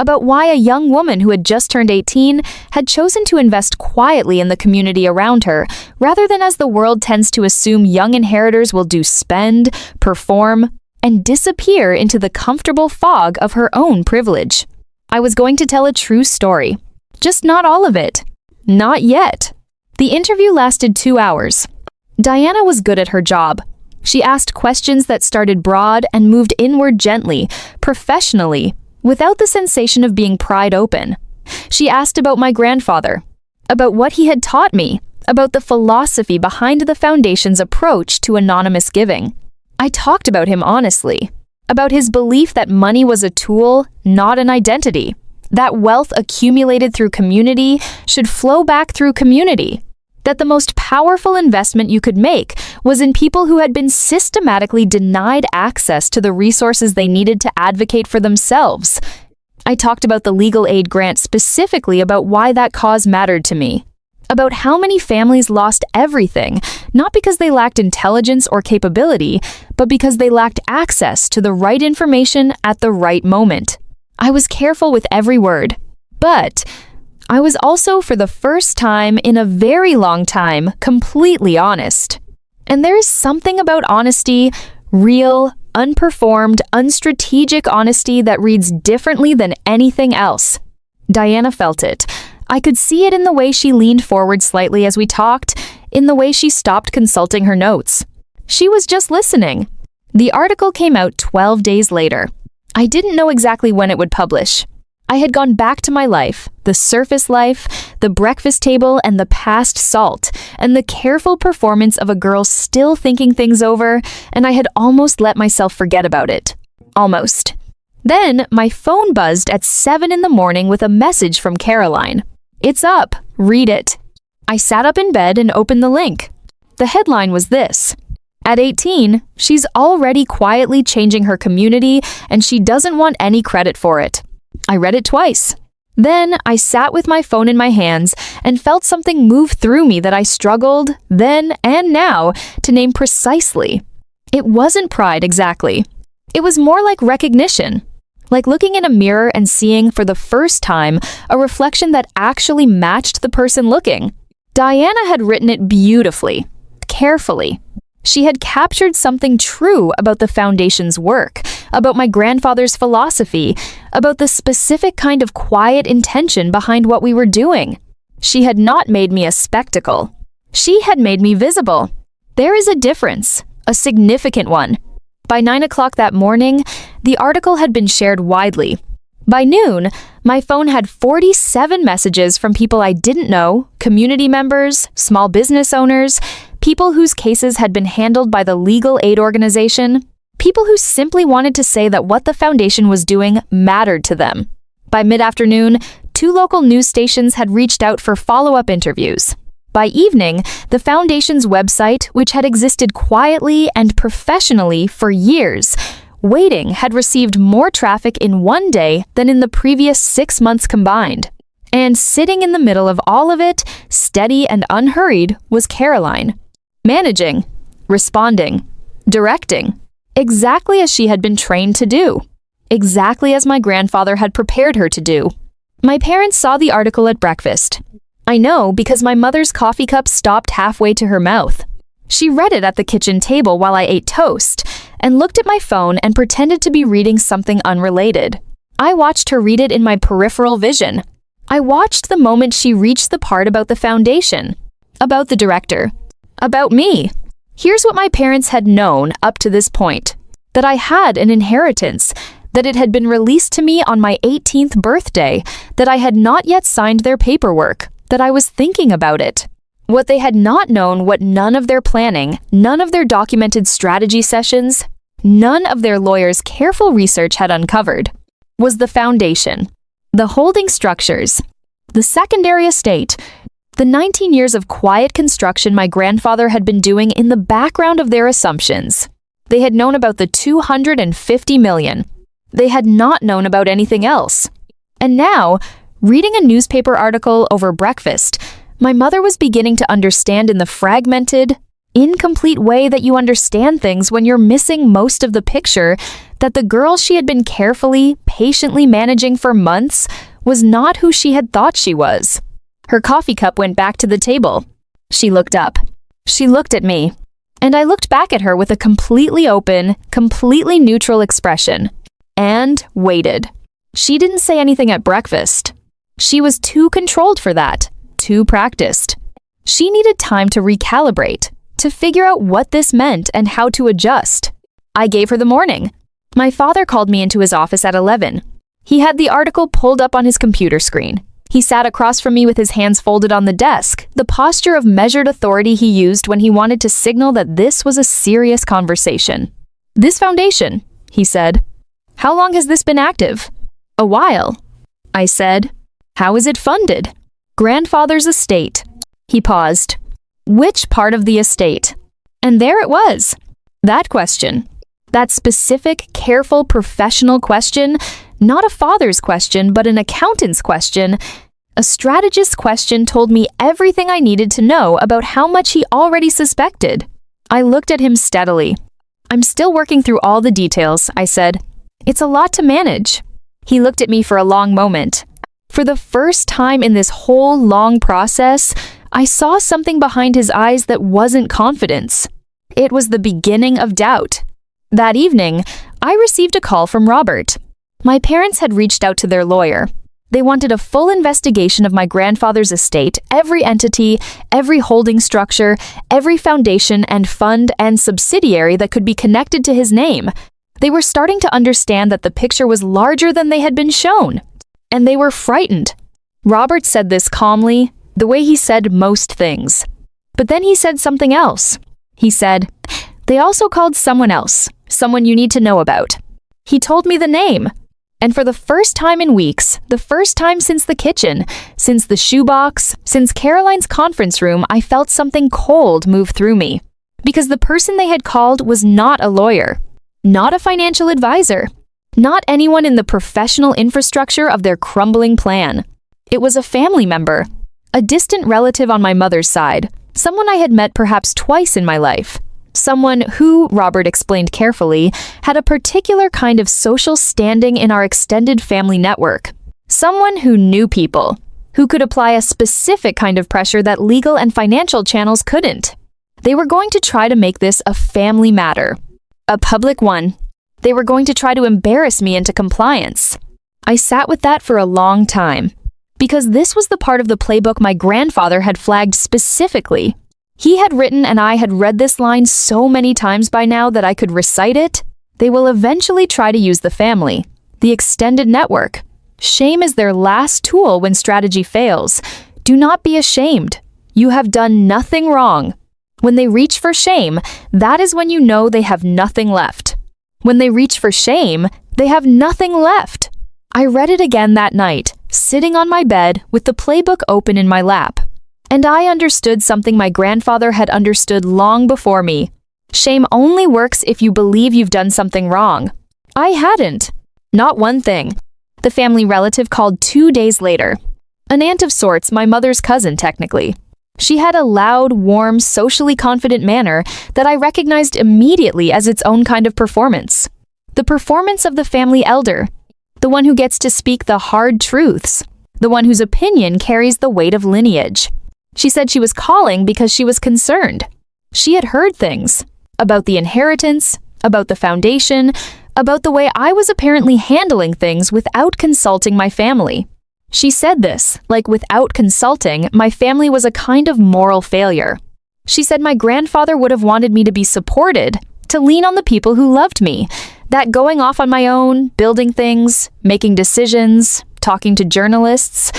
about why a young woman who had just turned 18 had chosen to invest quietly in the community around her, rather than as the world tends to assume young inheritors will do spend, perform, and disappear into the comfortable fog of her own privilege. I was going to tell a true story. Just not all of it. Not yet. The interview lasted 2 hours. Diana was good at her job. She asked questions that started broad and moved inward gently, professionally, without the sensation of being pried open. She asked about my grandfather, about what he had taught me, about the philosophy behind the Foundation's approach to anonymous giving. I talked about him honestly. About his belief that money was a tool, not an identity, that wealth accumulated through community should flow back through community, that the most powerful investment you could make was in people who had been systematically denied access to the resources they needed to advocate for themselves. I talked about the legal aid grant specifically about why that cause mattered to me. About how many families lost everything, not because they lacked intelligence or capability, but because they lacked access to the right information at the right moment. I was careful with every word, but I was also, for the first time in a very long time, completely honest. And there is something about honesty, real, unperformed, unstrategic honesty that reads differently than anything else. Diana felt it. I could see it in the way she leaned forward slightly as we talked, in the way she stopped consulting her notes. She was just listening. The article came out 12 days later. I didn't know exactly when it would publish. I had gone back to my life, the surface life, the breakfast table, and the past salt, and the careful performance of a girl still thinking things over, and I had almost let myself forget about it. Almost. Then my phone buzzed at 7 in the morning with a message from Caroline. It's up. Read it. I sat up in bed and opened the link. The headline was this: At 18, she's already quietly changing her community and she doesn't want any credit for it. I read it twice. Then I sat with my phone in my hands and felt something move through me that I struggled, then and now, to name precisely. It wasn't pride exactly. It was more like recognition. Like looking in a mirror and seeing, for the first time, a reflection that actually matched the person looking. Diana had written it beautifully, carefully. She had captured something true about the Foundation's work, about my grandfather's philosophy, about the specific kind of quiet intention behind what we were doing. She had not made me a spectacle. She had made me visible. There is a difference, a significant one. By 9 o'clock that morning, the article had been shared widely. By noon, my phone had 47 messages from people I didn't know, community members, small business owners, people whose cases had been handled by the legal aid organization, people who simply wanted to say that what the foundation was doing mattered to them. By mid-afternoon, 2 local news stations had reached out for follow-up interviews. By evening, the foundation's website, which had existed quietly and professionally for years, waiting had received more traffic in one day than in the previous 6 months combined. And sitting in the middle of all of it, steady and unhurried, was Caroline. Managing, responding, directing, exactly as she had been trained to do. Exactly as my grandfather had prepared her to do. My parents saw the article at breakfast. I know because my mother's coffee cup stopped halfway to her mouth. She read it at the kitchen table while I ate toast, and looked at my phone and pretended to be reading something unrelated. I watched her read it in my peripheral vision. I watched the moment she reached the part about the foundation, about the director, about me. Here's what my parents had known up to this point: that I had an inheritance, that it had been released to me on my 18th birthday, that I had not yet signed their paperwork, that I was thinking about it. What they had not known, what none of their planning, none of their documented strategy sessions, none of their lawyers' careful research had uncovered, was the foundation, the holding structures, the secondary estate, the 19 years of quiet construction my grandfather had been doing in the background of their assumptions. They had known about the $250 million. They had not known about anything else. And now, reading a newspaper article over breakfast, my mother was beginning to understand in the fragmented, incomplete way that you understand things when you're missing most of the picture, that the girl she had been carefully, patiently managing for months was not who she had thought she was. Her coffee cup went back to the table. She looked up. She looked at me. And I looked back at her with a completely open, completely neutral expression. And waited. She didn't say anything at breakfast. She was too controlled for that, too practiced. She needed time to recalibrate, to figure out what this meant and how to adjust. I gave her the morning. My father called me into his office at 11. He had the article pulled up on his computer screen. He sat across from me with his hands folded on the desk, the posture of measured authority he used when he wanted to signal that this was a serious conversation. "This foundation," he said. "How long has this been active?" "A while." I said. "How is it funded?" "Grandfather's estate." He paused. "Which part of the estate?" And there it was. That question. That specific, careful, professional question, not a father's question, but an accountant's question, a strategist's question, told me everything I needed to know about how much he already suspected. I looked at him steadily. "I'm still working through all the details," I said. "It's a lot to manage." He looked at me for a long moment. For the first time in this whole long process, I saw something behind his eyes that wasn't confidence. It was the beginning of doubt. That evening, I received a call from Robert. My parents had reached out to their lawyer. They wanted a full investigation of my grandfather's estate, every entity, every holding structure, every foundation and fund and subsidiary that could be connected to his name. They were starting to understand that the picture was larger than they had been shown. And they were frightened. Robert said this calmly, the way he said most things. But then he said something else. He said, "They also called someone else, someone you need to know about." He told me the name. And for the first time in weeks, the first time since the kitchen, since the shoebox, since Caroline's conference room, I felt something cold move through me. Because the person they had called was not a lawyer, not a financial advisor, not anyone in the professional infrastructure of their crumbling plan. It was a family member, a distant relative on my mother's side, someone I had met perhaps twice in my life. Someone who, Robert explained carefully, had a particular kind of social standing in our extended family network. Someone who knew people, who could apply a specific kind of pressure that legal and financial channels couldn't. They were going to try to make this a family matter, a public one. They were going to try to embarrass me into compliance. I sat with that for a long time, because this was the part of the playbook my grandfather had flagged specifically. He had written and I had read this line so many times by now that I could recite it. They will eventually try to use the family, the extended network, Shame is their last tool when strategy fails. Do not be ashamed. You have done nothing wrong. When they reach for shame, that is when you know they have nothing left. When they reach for shame, they have nothing left. I read it again that night, sitting on my bed with the playbook open in my lap. And I understood something my grandfather had understood long before me. Shame only works if you believe you've done something wrong. I hadn't. Not one thing. The family relative called 2 days later. An aunt of sorts, my mother's cousin technically. She had a loud, warm, socially confident manner that I recognized immediately as its own kind of performance. The performance of the family elder. The one who gets to speak the hard truths. The one whose opinion carries the weight of lineage. She said she was calling because she was concerned. She had heard things. About the inheritance, about the foundation, about the way I was apparently handling things without consulting my family. She said this, like without consulting, my family was a kind of moral failure. She said my grandfather would have wanted me to be supported, to lean on the people who loved me, that going off on my own, building things, making decisions, talking to journalists.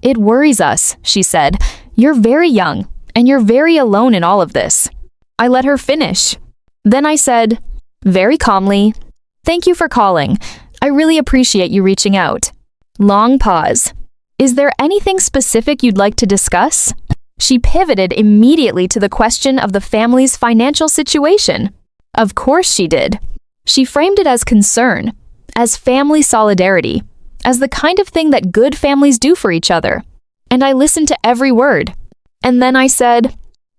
It worries us, she said. You're very young, and you're very alone in all of this. I let her finish. Then I said, very calmly, thank you for calling. I really appreciate you reaching out. Long pause. Is there anything specific you'd like to discuss? She pivoted immediately to the question of the family's financial situation. Of course she did. She framed it as concern, as family solidarity, as the kind of thing that good families do for each other. And I listened to every word. And then I said,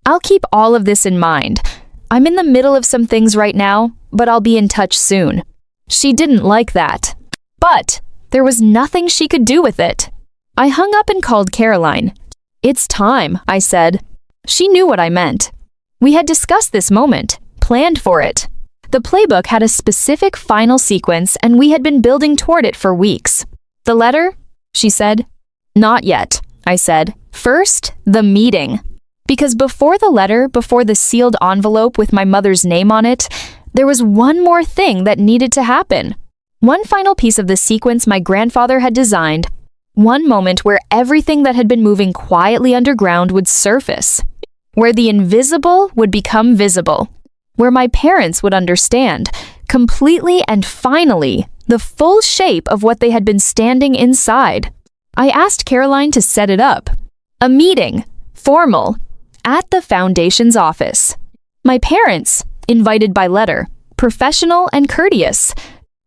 I'll keep all of this in mind. I'm in the middle of some things right now, but I'll be in touch soon. She didn't like that. But there was nothing she could do with it. I hung up and called Caroline. It's time, I said. She knew what I meant. We had discussed this moment, planned for it. The playbook had a specific final sequence, and we had been building toward it for weeks. The letter? She said. Not yet, I said. First, the meeting. Because before the letter, before the sealed envelope with my mother's name on it, there was one more thing that needed to happen. One final piece of the sequence my grandfather had designed. One moment where everything that had been moving quietly underground would surface. Where the invisible would become visible. Where my parents would understand, completely and finally, the full shape of what they had been standing inside. I asked Caroline to set it up. A meeting, formal, at the Foundation's office. My parents, invited by letter, professional and courteous.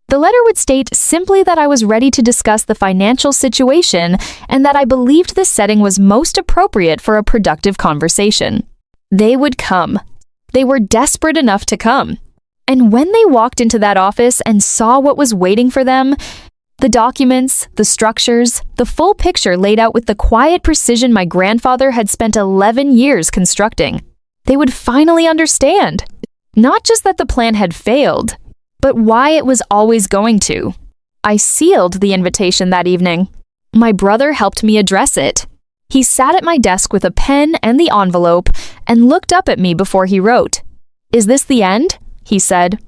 The letter would state simply that I was ready to discuss the financial situation and that I believed the setting was most appropriate for a productive conversation. They would come. They were desperate enough to come. And when they walked into that office and saw what was waiting for them, the documents, the structures, the full picture laid out with the quiet precision my grandfather had spent 11 years constructing, they would finally understand. Not just that the plan had failed, but why it was always going to. I sealed the invitation that evening. My brother helped me address it. He sat at my desk with a pen and the envelope and looked up at me before he wrote. Is this the end? He said.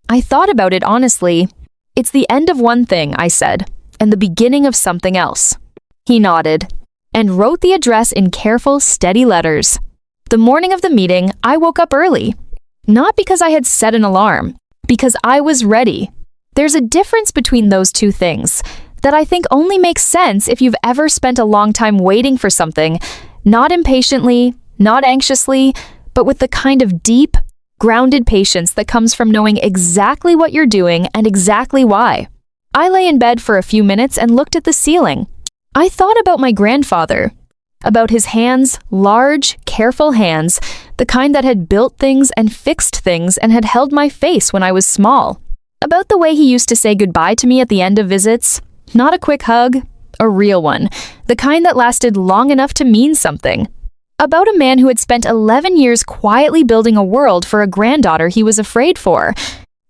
I thought about it honestly. It's the end of one thing, I said, and the beginning of something else. He nodded and wrote the address in careful, steady letters. The morning of the meeting, I woke up early. Not because I had set an alarm, because I was ready. There's a difference between those two things that I think only makes sense if you've ever spent a long time waiting for something, not impatiently, not anxiously, but with the kind of deep, grounded patience that comes from knowing exactly what you're doing and exactly why. I lay in bed for a few minutes and looked at the ceiling. I thought about my grandfather, about his hands, large, careful hands, the kind that had built things and fixed things and had held my face when I was small. About the way he used to say goodbye to me at the end of visits. Not a quick hug, a real one, the kind that lasted long enough to mean something. About a man who had spent 11 years quietly building a world for a granddaughter he was afraid for.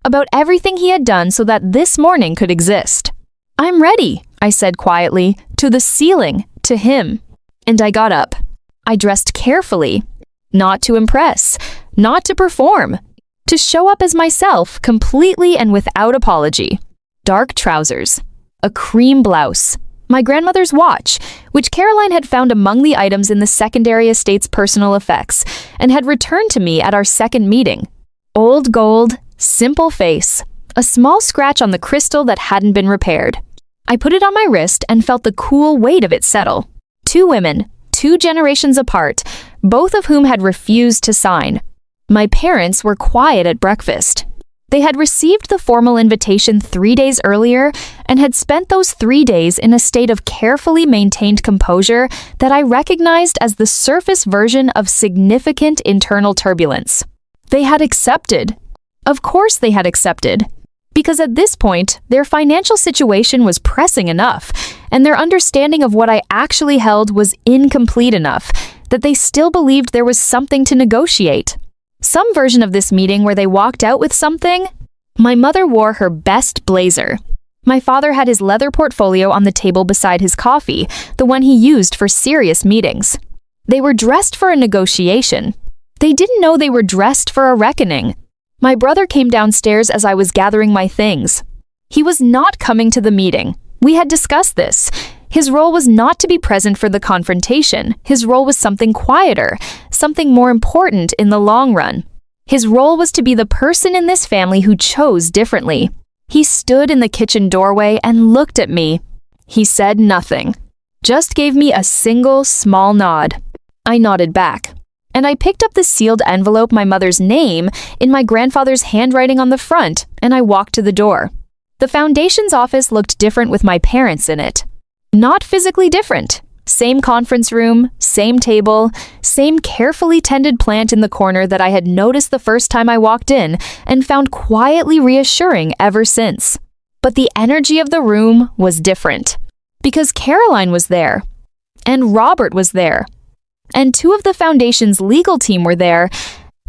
About everything he had done so that this morning could exist. I'm ready, I said quietly, to the ceiling, to him. And I got up. I dressed carefully. Not to impress, not to perform. To show up as myself, completely and without apology. Dark trousers. A cream blouse. My grandmother's watch, which Caroline had found among the items in the secondary estate's personal effects, and had returned to me at our second meeting. Old gold, simple face, a small scratch on the crystal that hadn't been repaired. I put it on my wrist and felt the cool weight of it settle. 2 women, 2 generations apart, both of whom had refused to sign. My parents were quiet at breakfast. They had received the formal invitation 3 days earlier and had spent those 3 days in a state of carefully maintained composure that I recognized as the surface version of significant internal turbulence. They had accepted. Of course they had accepted. Because at this point, their financial situation was pressing enough, and their understanding of what I actually held was incomplete enough, that they still believed there was something to negotiate. Some version of this meeting where they walked out with something. My mother wore her best blazer. My father had his leather portfolio on the table beside his coffee, the one he used for serious meetings. They were dressed for a negotiation. They didn't know they were dressed for a reckoning. My brother came downstairs as I was gathering my things. He was not coming to the meeting. We had discussed this. His role was not to be present for the confrontation. His role was something quieter, something more important in the long run. His role was to be the person in this family who chose differently. He stood in the kitchen doorway and looked at me. He said nothing, just gave me a single small nod. I nodded back, and I picked up the sealed envelope, my mother's name, in my grandfather's handwriting on the front, and I walked to the door. The foundation's office looked different with my parents in it. Not physically different. Same conference room, same table, same carefully tended plant in the corner that I had noticed the first time I walked in and found quietly reassuring ever since. But the energy of the room was different. Because Caroline was there. And Robert was there. And 2 of the foundation's legal team were there.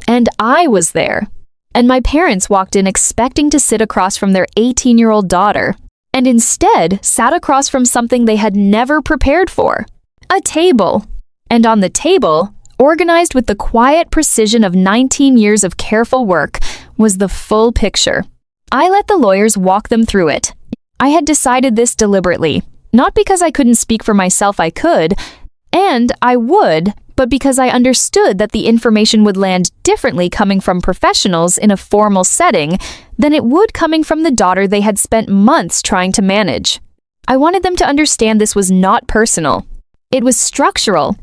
And I was there. And my parents walked in expecting to sit across from their 18-year-old daughter. And instead sat across from something they had never prepared for, a table. And on the table, organized with the quiet precision of 19 years of careful work, was the full picture. I let the lawyers walk them through it. I had decided this deliberately, not because I couldn't speak for myself. I could, and I would, but because I understood that the information would land differently coming from professionals in a formal setting than it would coming from the daughter they had spent months trying to manage. I wanted them to understand this was not personal. It was structural.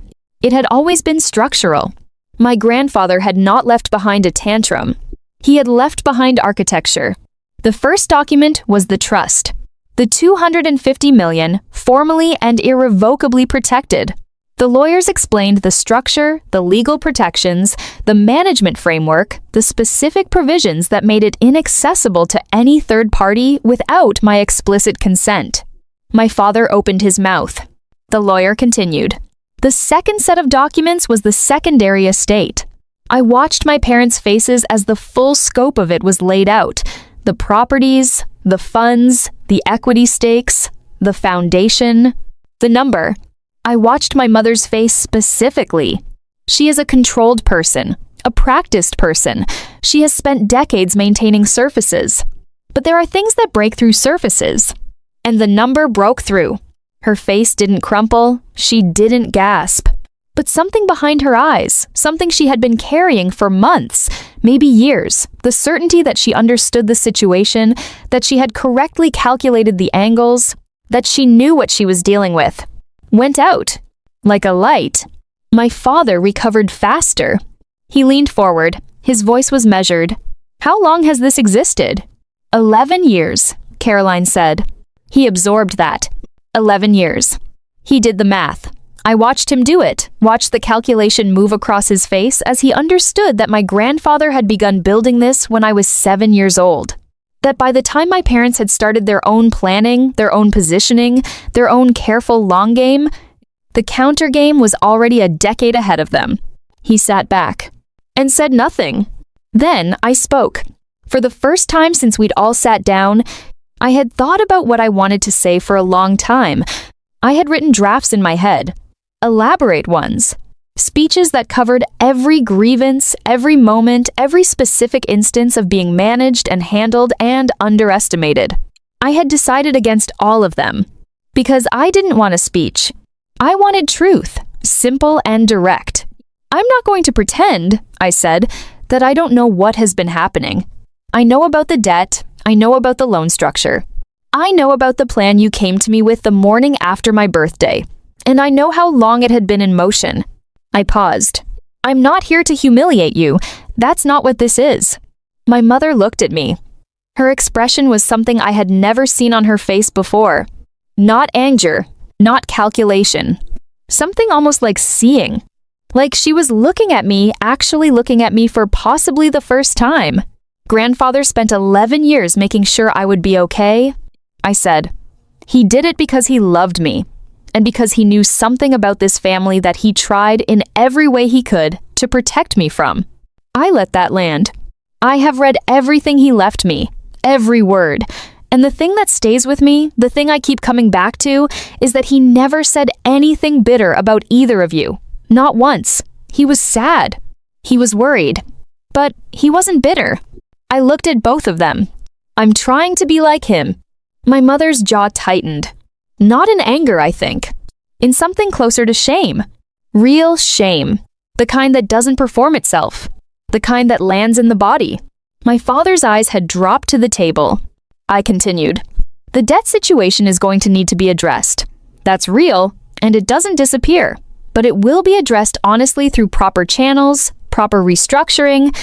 It had always been structural. My grandfather had not left behind a tantrum. He had left behind architecture. The first document was the trust. The $250 million, formally and irrevocably protected. The lawyers explained the structure, the legal protections, the management framework, the specific provisions that made it inaccessible to any third party without my explicit consent. My father opened his mouth. The lawyer continued. The second set of documents was the secondary estate. I watched my parents' faces as the full scope of it was laid out. The properties, the funds, the equity stakes, the foundation, the number. I watched my mother's face specifically. She is a controlled person, a practiced person. She has spent decades maintaining surfaces. But there are things that break through surfaces. And the number broke through. Her face didn't crumple. She didn't gasp. But something behind her eyes, something she had been carrying for months, maybe years, the certainty that she understood the situation, that she had correctly calculated the angles, that she knew what she was dealing with, went out. Like a light. My father recovered faster. He leaned forward. His voice was measured. How long has this existed? 11 years, Caroline said. He absorbed that. 11 years. He did the math. I watched him do it, watched the calculation move across his face as he understood that my grandfather had begun building this when I was 7 years old. That by the time my parents had started their own planning, their own positioning, their own careful long game, the counter game was already a decade ahead of them. He sat back and said nothing. Then I spoke. For the first time since we'd all sat down, I had thought about what I wanted to say for a long time. I had written drafts in my head. Elaborate ones. Speeches that covered every grievance, every moment, every specific instance of being managed and handled and underestimated. I had decided against all of them. Because I didn't want a speech. I wanted truth, simple and direct. I'm not going to pretend, I said, that I don't know what has been happening. I know about the debt. I know about the loan structure. I know about the plan you came to me with the morning after my birthday. And I know how long it had been in motion. I paused. I'm not here to humiliate you. That's not what this is. My mother looked at me. Her expression was something I had never seen on her face before. Not anger, not calculation. Something almost like seeing. Like she was looking at me, actually looking at me for possibly the first time. Grandfather spent 11 years making sure I would be okay, I said. He did it because he loved me, and because he knew something about this family that he tried in every way he could to protect me from. I let that land. I have read everything he left me, every word, and the thing that stays with me, the thing I keep coming back to, is that he never said anything bitter about either of you. Not once. He was sad. He was worried. But he wasn't bitter. I looked at both of them. I'm trying to be like him. My mother's jaw tightened. Not in anger, I think. In something closer to shame. Real shame. The kind that doesn't perform itself. The kind that lands in the body. My father's eyes had dropped to the table. I continued. The debt situation is going to need to be addressed. That's real, and it doesn't disappear. But it will be addressed honestly through proper channels, proper restructuring,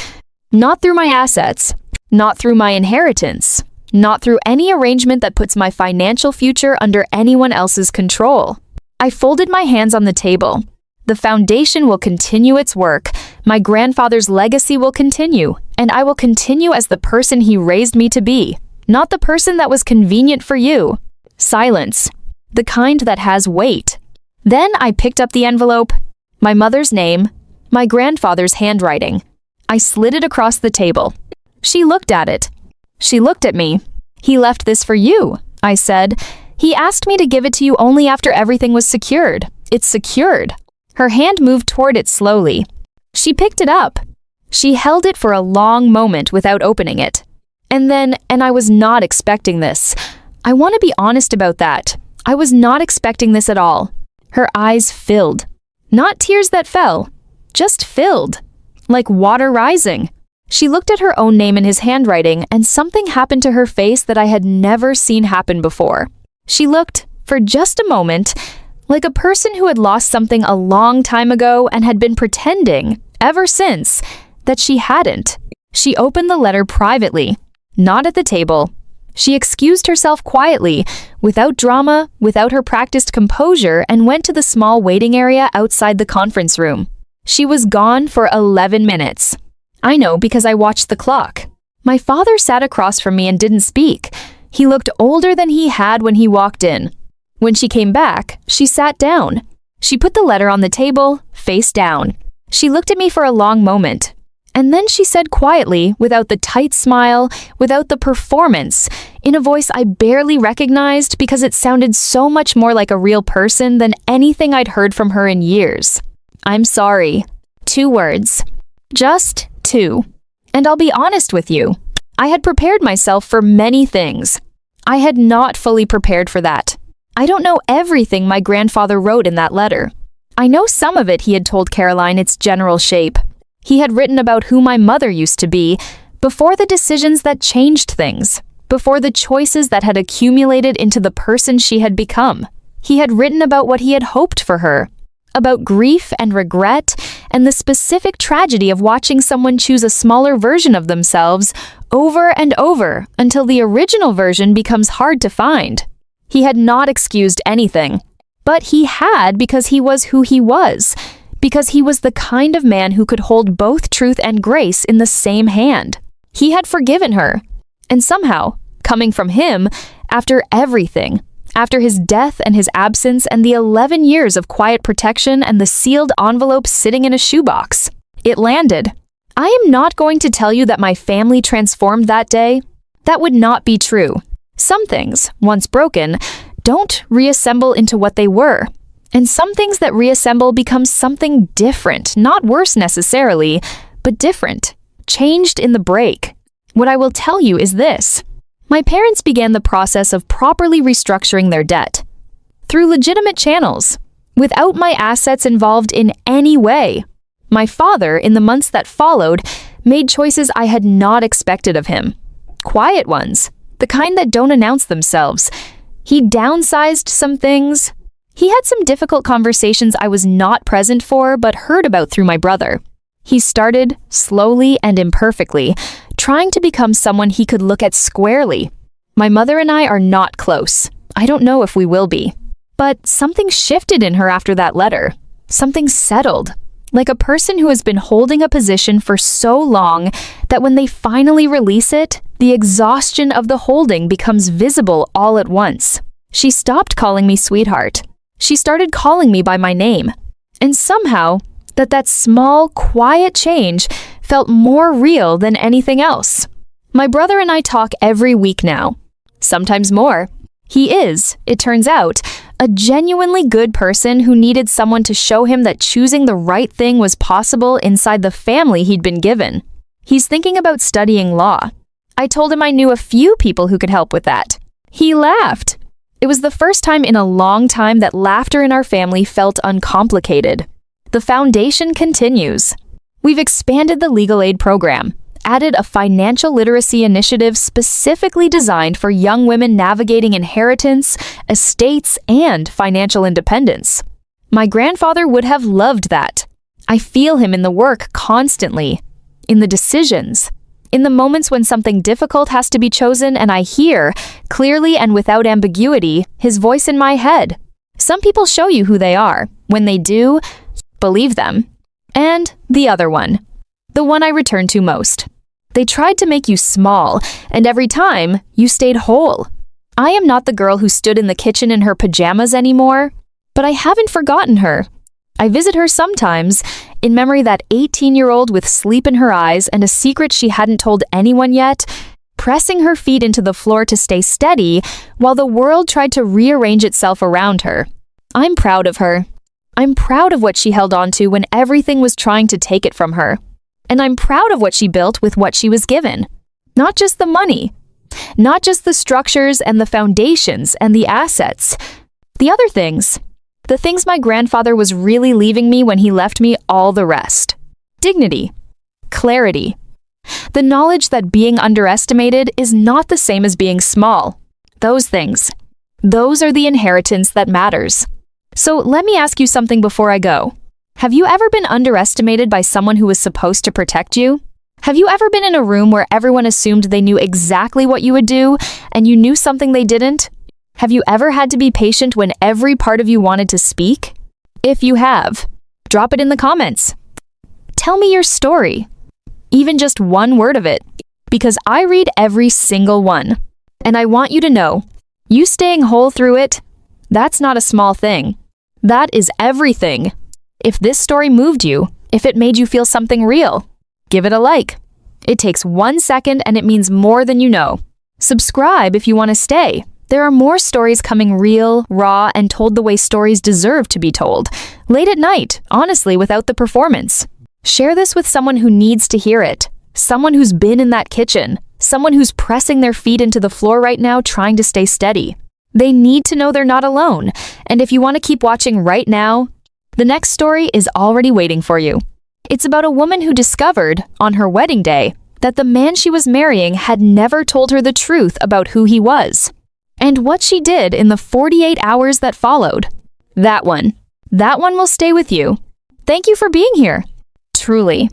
not through my assets, not through my inheritance, not through any arrangement that puts my financial future under anyone else's control. I folded my hands on the table. The foundation will continue its work, my grandfather's legacy will continue, and I will continue as the person he raised me to be, not the person that was convenient for you. Silence, the kind that has weight. Then I picked up the envelope, my mother's name, my grandfather's handwriting. I slid it across the table. She looked at it. She looked at me. He left this for you, I said. He asked me to give it to you only after everything was secured. It's secured. Her hand moved toward it slowly. She picked it up. She held it for a long moment without opening it. And I was not expecting this. I want to be honest about that. I was not expecting this at all. Her eyes filled. Not tears that fell, just filled. Like water rising. She looked at her own name in his handwriting, and something happened to her face that I had never seen happen before. She looked, for just a moment, like a person who had lost something a long time ago and had been pretending, ever since, that she hadn't. She opened the letter privately, not at the table. She excused herself quietly, without drama, without her practiced composure, and went to the small waiting area outside the conference room. She was gone for 11 minutes. I know because I watched the clock. My father sat across from me and didn't speak. He looked older than he had when he walked in. When she came back, she sat down. She put the letter on the table, face down. She looked at me for a long moment. And then she said quietly, without the tight smile, without the performance, in a voice I barely recognized because it sounded so much more like a real person than anything I'd heard from her in years. I'm sorry. 2 words. Just 2. And I'll be honest with you. I had prepared myself for many things. I had not fully prepared for that. I don't know everything my grandfather wrote in that letter. I know some of it he had told Caroline its general shape. He had written about who my mother used to be, before the decisions that changed things, before the choices that had accumulated into the person she had become. He had written about what he had hoped for her, about grief and regret, and the specific tragedy of watching someone choose a smaller version of themselves over and over until the original version becomes hard to find. He had not excused anything, but he had because he was who he was, because he was the kind of man who could hold both truth and grace in the same hand. He had forgiven her, and somehow, coming from him, after everything, after his death and his absence and the 11 years of quiet protection and the sealed envelope sitting in a shoebox, it landed. I am not going to tell you that my family transformed that day. That would not be true. Some things, once broken, don't reassemble into what they were. And some things that reassemble become something different, not worse necessarily, but different, changed in the break. What I will tell you is this. My parents began the process of properly restructuring their debt. through legitimate channels, without my assets involved in any way. My father, in the months that followed, made choices I had not expected of him. Quiet ones, the kind that don't announce themselves. He downsized some things. He had some difficult conversations I was not present for but heard about through my brother. He started, slowly and imperfectly, trying to become someone he could look at squarely. My mother and I are not close. I don't know if we will be. But something shifted in her after that letter. Something settled. Like a person who has been holding a position for so long that when they finally release it, the exhaustion of the holding becomes visible all at once. She stopped calling me sweetheart. She started calling me by my name. And somehow, that small, quiet change felt more real than anything else. My brother and I talk every week now. Sometimes more. He is, it turns out, a genuinely good person who needed someone to show him that choosing the right thing was possible inside the family he'd been given. He's thinking about studying law. I told him I knew a few people who could help with that. He laughed. It was the first time in a long time that laughter in our family felt uncomplicated. The foundation continues. We've expanded the legal aid program, added a financial literacy initiative specifically designed for young women navigating inheritance, estates, and financial independence. My grandfather would have loved that. I feel him in the work constantly, in the decisions, in the moments when something difficult has to be chosen and I hear, clearly and without ambiguity, his voice in my head. Some people show you who they are. When they do, believe them. And the other one. The one I return to most. They tried to make you small, and every time, you stayed whole. I am not the girl who stood in the kitchen in her pajamas anymore, but I haven't forgotten her. I visit her sometimes, in memory that 18-year-old with sleep in her eyes and a secret she hadn't told anyone yet, pressing her feet into the floor to stay steady while the world tried to rearrange itself around her. I'm proud of her. I'm proud of what she held on to when everything was trying to take it from her. And I'm proud of what she built with what she was given. Not just the money. Not just the structures and the foundations and the assets. The other things. The things my grandfather was really leaving me when he left me all the rest. Dignity. Clarity. The knowledge that being underestimated is not the same as being small. Those things. Those are the inheritance that matters. So let me ask you something before I go. Have you ever been underestimated by someone who was supposed to protect you? Have you ever been in a room where everyone assumed they knew exactly what you would do, and you knew something they didn't? Have you ever had to be patient when every part of you wanted to speak? If you have, drop it in the comments. Tell me your story. Even just one word of it, because I read every single one. And I want you to know, you staying whole through it, that's not a small thing. That is everything. If this story moved you, if it made you feel something real, give it a like. It takes 1 second and it means more than you know. Subscribe if you want to stay. There are more stories coming real, raw, and told the way stories deserve to be told. Late at night, honestly, without the performance. Share this with someone who needs to hear it. Someone who's been in that kitchen. Someone who's pressing their feet into the floor right now trying to stay steady. They need to know they're not alone. And if you want to keep watching right now, the next story is already waiting for you. It's about a woman who discovered, on her wedding day, that the man she was marrying had never told her the truth about who he was. And what she did in the 48 hours that followed. That one will stay with you. Thank you for being here. Truly.